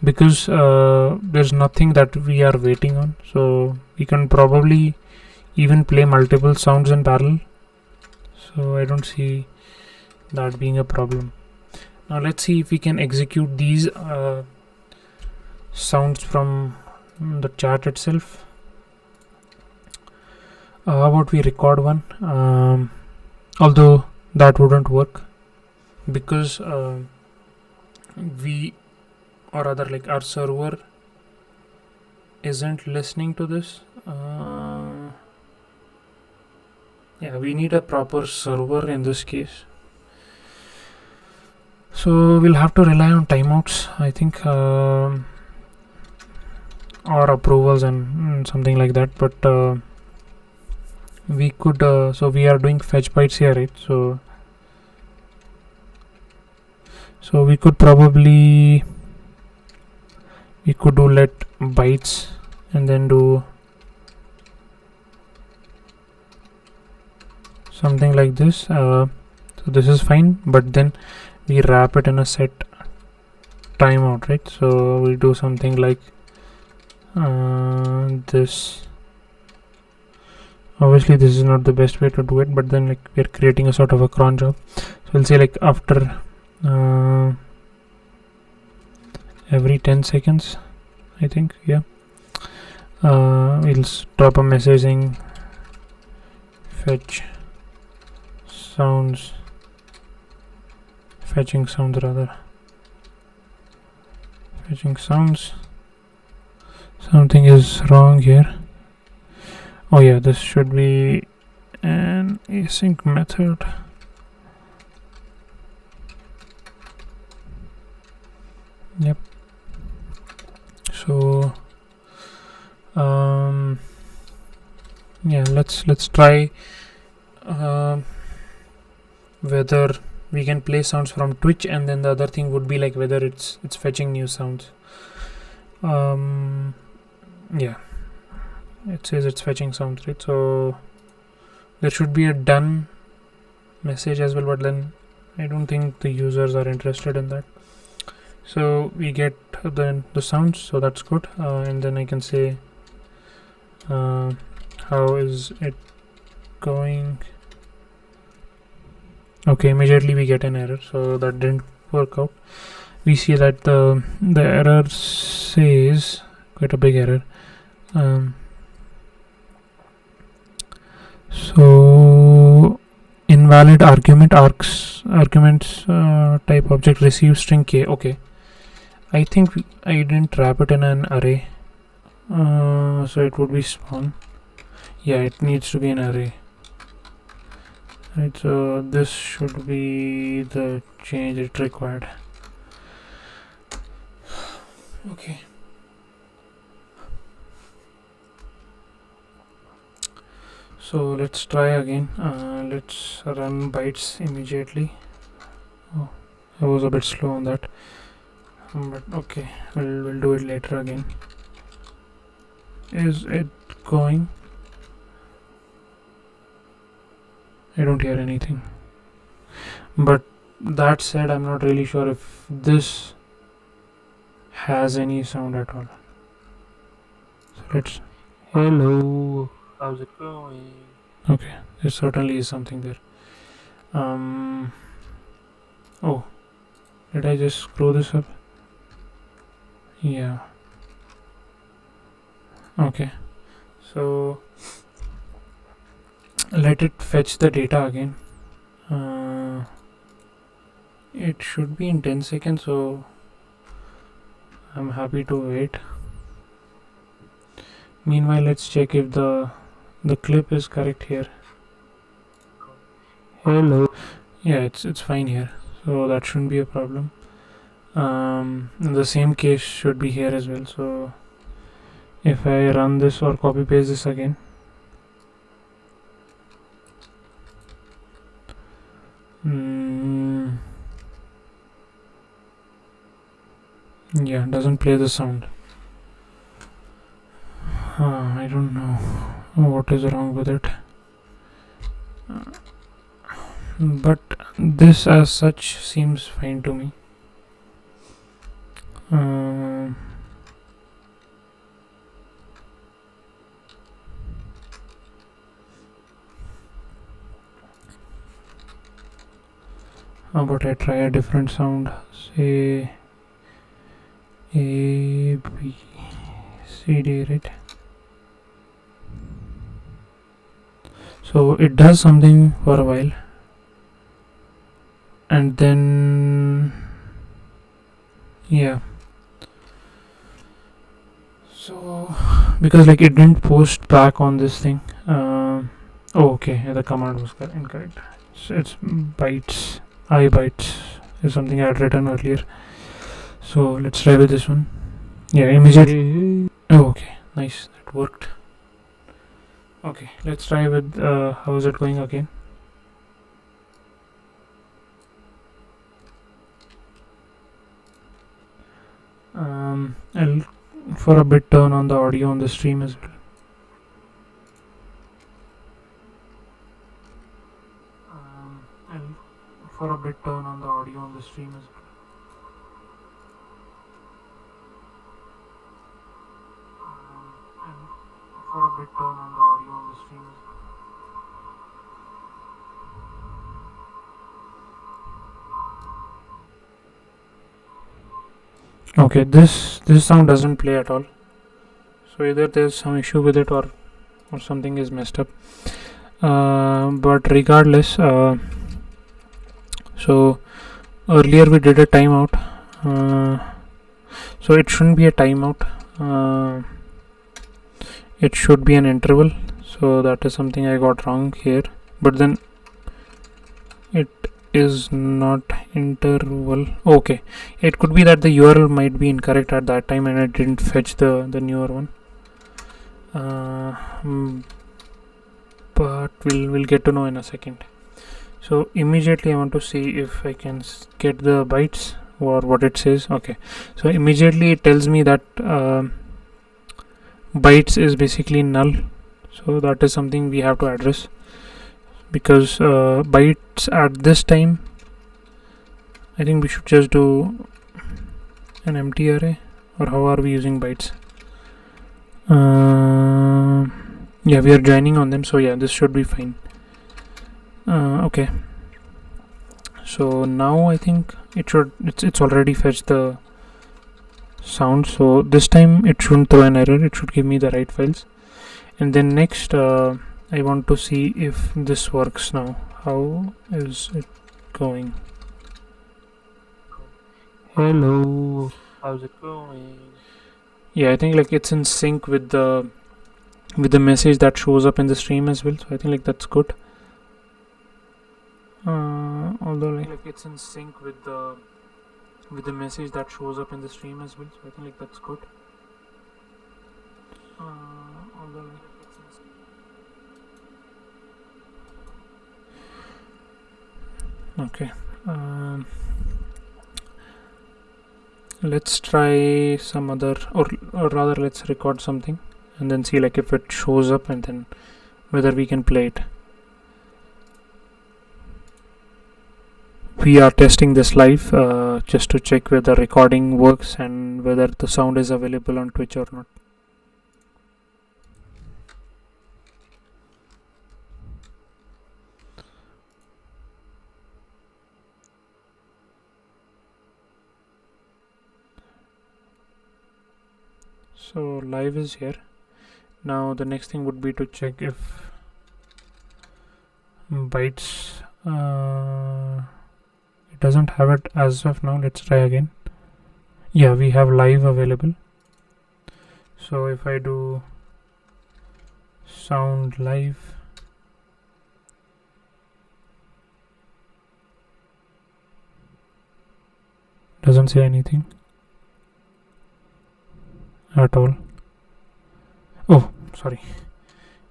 because there's nothing that we are waiting on, so we can probably even play multiple sounds in parallel, so I don't see that being a problem. Now let's see if we can execute these sounds from the chat itself. How about we record one? Although that wouldn't work because we, or rather like our server isn't listening to this. Yeah, we need a proper server in this case, so we'll have to rely on timeouts, I think, or approvals and something like that. But we could so we are doing fetch bytes here, right? So we could probably do let bytes and then do something like this. So this is fine, but then we wrap it in a set timeout, right? So we do something like this. Obviously this is not the best way to do it, but then like we're creating a sort of a cron job. So we'll say like after every 10 seconds, I think. Yeah, we'll drop a message saying fetching sounds something is wrong here. Oh yeah, this should be an async method. Yep. So yeah, let's try whether we can play sounds from Twitch, and then the other thing would be like whether it's fetching new sounds. Yeah, it says it's fetching sounds, right? So there should be a done message as well, but then I don't think the users are interested in that. So we get the sounds, so that's good. And then I can say how is it going. Okay, immediately we get an error, so that didn't work out. We see that the error says quite a big error. So invalid arguments type object receive string k. Okay, I think I didn't wrap it in an array, so it would be spawn. Yeah, it needs to be an array, right? So this should be the change it required. Okay, so let's try again. Let's run bytes immediately. Oh, I was a bit slow on that, but okay, we'll do it later again. Is it going? I don't hear anything. But that said, I'm not really sure if this has any sound at all. So let's. Hello, how's it going? Okay, there certainly is something there. Oh, did I just screw this up? Yeah. Okay, so let it fetch the data again. It should be in 10 seconds, so I'm happy to wait. Meanwhile, let's check if the clip is correct here. Hello. Yeah, it's fine here, so that shouldn't be a problem. The same case should be here as well. So if I run this or copy paste this again, yeah, doesn't play the sound. I don't know what is wrong with it, but this as such seems fine to me. How about I try a different sound, say A B C D, right? So it does something for a while, and then yeah. So because like it didn't post back on this thing. Oh, okay, the command was incorrect. So it's bytes. I bytes is something I had written earlier. So let's try with this one. Yeah, immediately. Oh, okay, nice. That worked. Okay, let's try with how is it going again? I'll for a bit turn on the audio on the stream as well. I'll for a bit turn on the audio on the stream as well. I'll for a bit turn on the audio on the stream as well. Okay, this sound doesn't play at all. So either there's some issue with it or something is messed up. But regardless, so earlier we did a timeout. So it shouldn't be a timeout. It should be an interval. So that is something I got wrong here. But then it is not interval. Okay, it could be that the URL might be incorrect at that time and it didn't fetch the newer one. But we'll get to know in a second. So immediately I want to see if I can get the bytes or what it says. Okay, so immediately it tells me that bytes is basically null. So that is something we have to address, because bytes at this time, I think we should just do an empty array, or how are we using bytes? Yeah, we are joining on them, so yeah, this should be fine. Okay, so now I think it's already fetched the sound, so this time it shouldn't throw an error, it should give me the right files. And then next I want to see if this works now. How is it going? Hello, how's it going? Yeah, I think like it's in sync with the message that shows up in the stream as well, so I think like that's good. Although like it's in sync with the message that shows up in the stream as well, so I think like that's good. Although like okay, let's try some other, or rather let's record something and then see like if it shows up and then whether we can play it. We are testing this live just to check whether the recording works and whether the sound is available on Twitch or not. So live is here. Now the next thing would be to check if bytes, it doesn't have it as of now. Let's try again. Yeah, we have live available. So if I do sound live, doesn't say anything at all. Oh, sorry,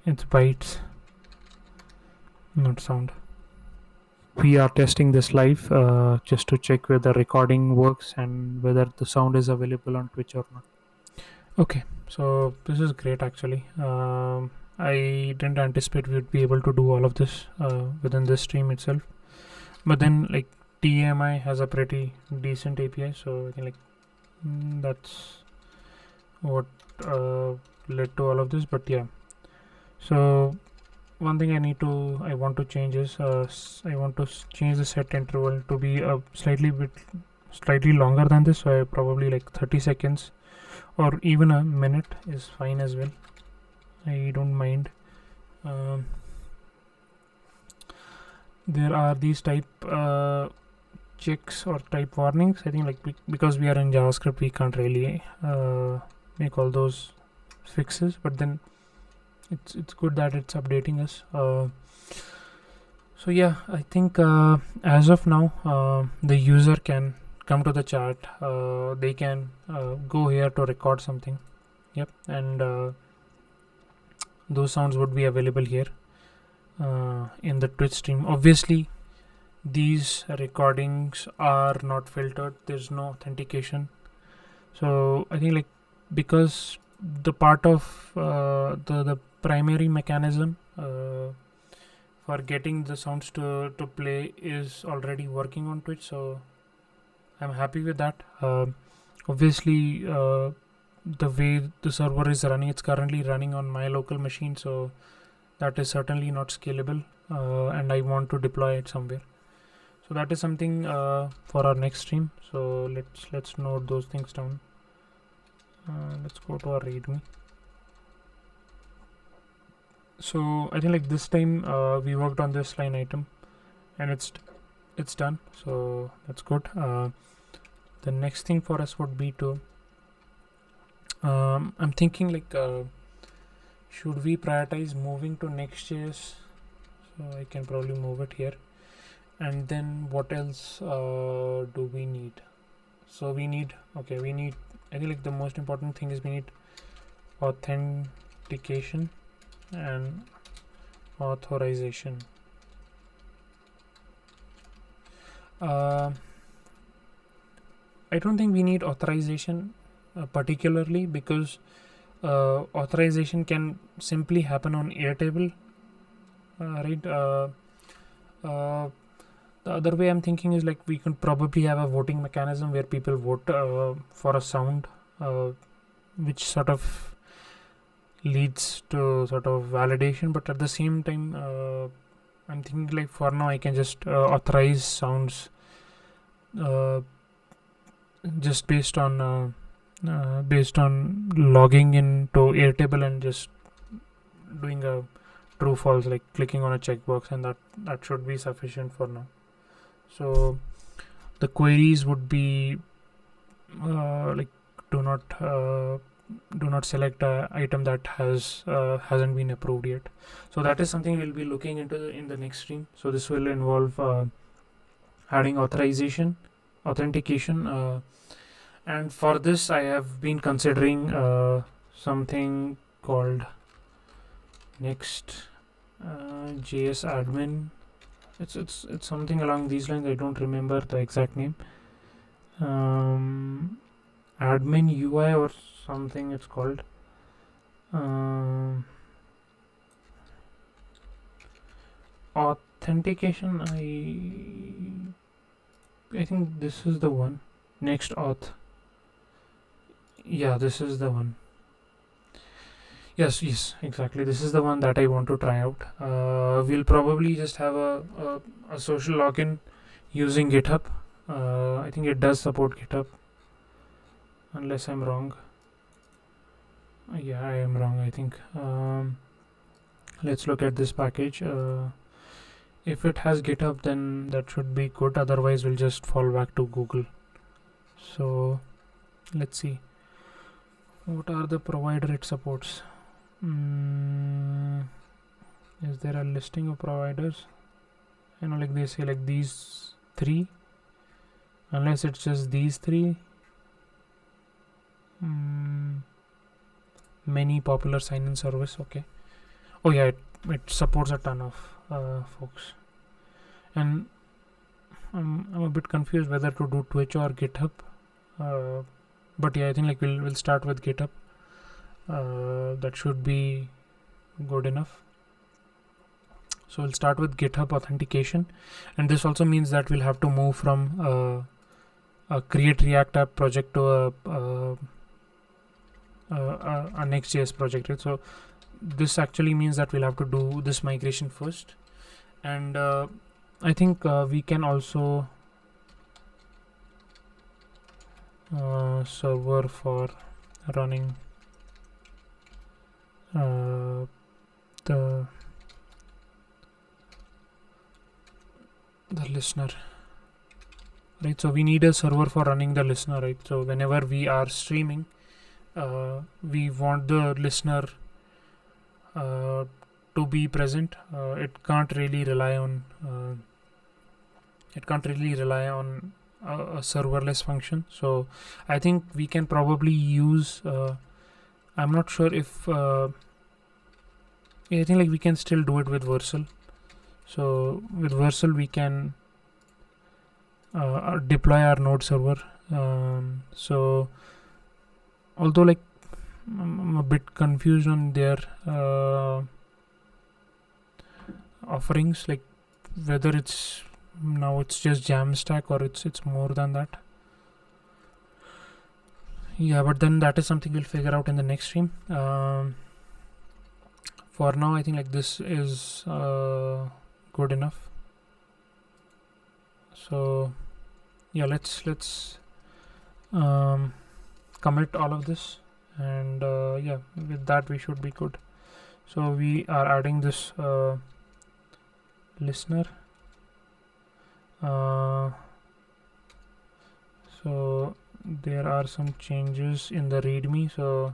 it's bytes, not sound. We are testing this live just to check whether the recording works and whether the sound is available on Twitch or not. Okay, so this is great actually. I didn't anticipate we would be able to do all of this within this stream itself, but then like TMI has a pretty decent API, so I think like that's what led to all of this. But yeah, so one thing I want to change is I want to change the set interval to be a slightly longer than this, so I probably like 30 seconds or even a minute is fine as well. I don't mind. There are these type checks or type warnings. I think like because we are in JavaScript, we can't really make all those fixes, but then it's good that it's updating us. So yeah, I think as of now the user can come to the chat. They can go here to record something. Yep, and those sounds would be available here in the Twitch stream. Obviously these recordings are not filtered, there's no authentication, so I think like because the part of the primary mechanism for getting the sounds to play is already working on Twitch, so I'm happy with that. Obviously the way the server is running, it's currently running on my local machine, so that is certainly not scalable, and I want to deploy it somewhere. So that is something for our next stream. So let's note those things down. Let's go to our readme. So I think like this time we worked on this line item and it's done, so that's good. The next thing for us would be to I'm thinking like should we prioritize moving to Next.js? So I can probably move it here. And then what else do we need? So we need I think like the most important thing is we need authentication and authorization. I don't think we need authorization particularly, because authorization can simply happen on Airtable, right? The other way I'm thinking is like we can probably have a voting mechanism where people vote for a sound, which sort of leads to sort of validation, but at the same time I'm thinking like for now I can just authorize sounds just based on logging into Airtable and just doing a true false, like clicking on a checkbox, and that should be sufficient for now. So the queries would be like do not select a item that hasn't been approved yet. So that is something we'll be looking into in the next stream. So this will involve adding authentication, and for this I have been considering something called Next.js admin. It's something along these lines. I don't remember the exact name. Admin UI or something it's called. Authentication, I think this is the one. Next auth. Yeah, this is the one. Yes, exactly. This is the one that I want to try out. We'll probably just have a social login using GitHub. I think it does support GitHub, unless I'm wrong. Yeah, I am wrong, I think. Let's look at this package. If it has GitHub, then that should be good. Otherwise, we'll just fall back to Google. So let's see. What are the provider it supports? Is there a listing of providers? I know like they say like these three, unless it's just these three. Many popular sign-in service. Okay. Oh yeah, it supports a ton of folks, and I'm a bit confused whether to do Twitch or GitHub. But yeah, I think like we'll start with GitHub. That should be good enough. So we'll start with GitHub authentication, and this also means that we'll have to move from a Create React App project to a Next.js project, right? So this actually means that we'll have to do this migration first, and I think we can also server for running the listener, right? So we need a server for running the listener, right? So whenever we are streaming, we want the listener to be present. It can't really rely on a serverless function. So I think we can probably use I'm not sure if I think like we can still do it with Vercel. So with Vercel we can deploy our node server. So although like I'm a bit confused on their offerings, like whether it's just Jamstack or it's more than that. Yeah, but then that is something we'll figure out in the next stream. For now I think like this is good enough. So yeah, let's commit all of this, and yeah, with that we should be good. So we are adding this listener. So there are some changes in the readme, so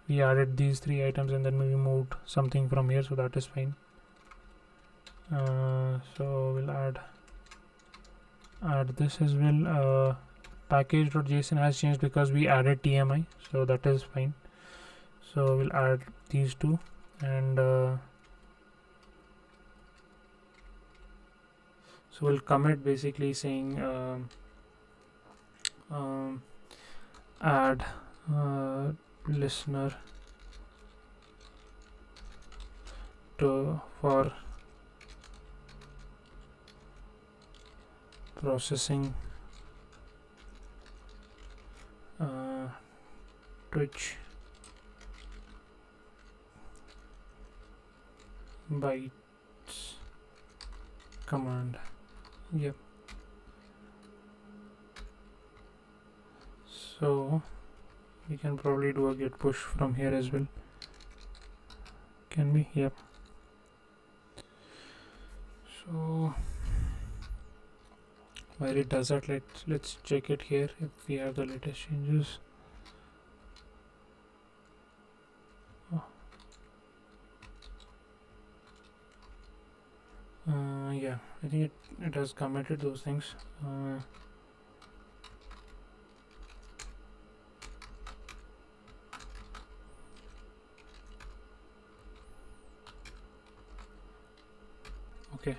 we added these 3 items and then we moved something from here, so that is fine. So we'll add this as well. Package.json has changed because we added TMI, so that is fine. So we'll add these two, and so we'll commit basically saying add listener for processing Twitch bytes command. Yep. So we can probably do a git push from here as well. Can we? Yep. So while it does that, let's check it here if we have the latest changes. Yeah, I think it has committed those things. Okay,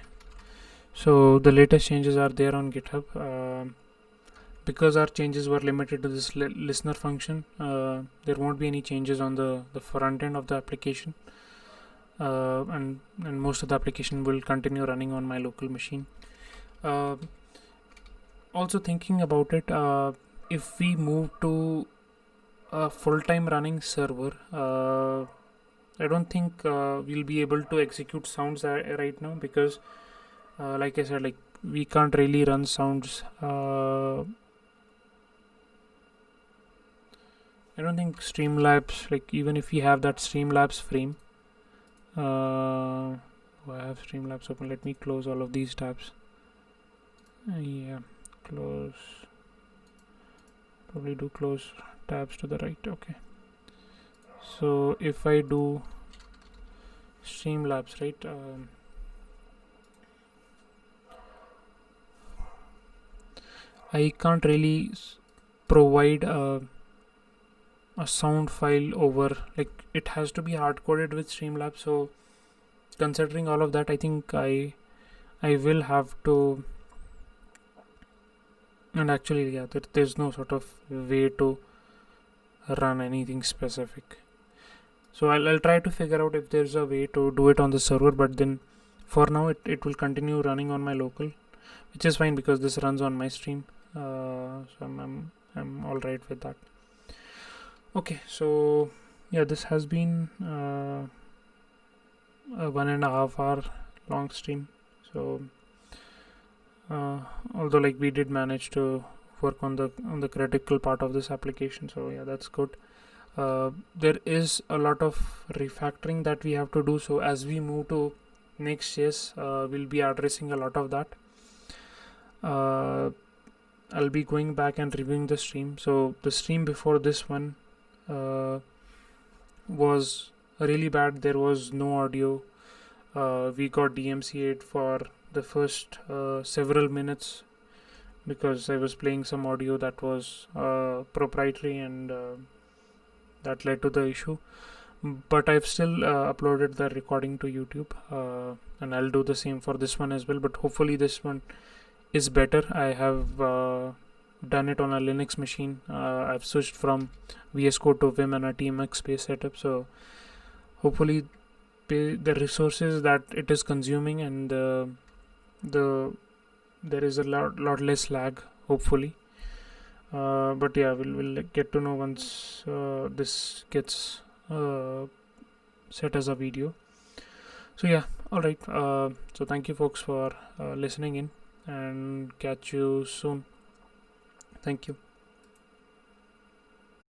so the latest changes are there on GitHub. Because our changes were limited to this listener function, there won't be any changes on the front end of the application, and most of the application will continue running on my local machine. Also thinking about it, if we move to a full-time running server, I don't think we'll be able to execute sounds right now, because like I said, like we can't really run sounds. I don't think Streamlabs, like even if we have that Streamlabs frame, I have Streamlabs open. Let me close all of these tabs. Yeah, close. Probably do close tabs to the right. Okay. So if I do Streamlabs, right? I can't really provide a sound file over, like it has to be hard coded with Streamlabs. So considering all of that, I think I will have to, and actually yeah, there's no sort of way to run anything specific. So I'll try to figure out if there's a way to do it on the server, but then for now it will continue running on my local, which is fine because this runs on my stream. So I'm all right with that. Okay, so yeah, this has been a 1.5 hour long stream. So although like we did manage to work on the critical part of this application, so yeah, that's good. There is a lot of refactoring that we have to do, so as we move to Next.js, we'll be addressing a lot of that. I'll be going back and reviewing the stream. So the stream before this one was really bad. There was no audio. We got DMCA'd for the first several minutes because I was playing some audio that was proprietary, and that led to the issue. But I've still uploaded the recording to YouTube, and I'll do the same for this one as well. But hopefully this one is better. I have done it on a Linux machine. I've switched from VS Code to Vim and a TMX based setup, so hopefully the resources that it is consuming and the there is a lot less lag, hopefully. But yeah, we'll get to know once this gets set as a video. So yeah, all right. So thank you folks for listening in, and catch you soon. Thank you.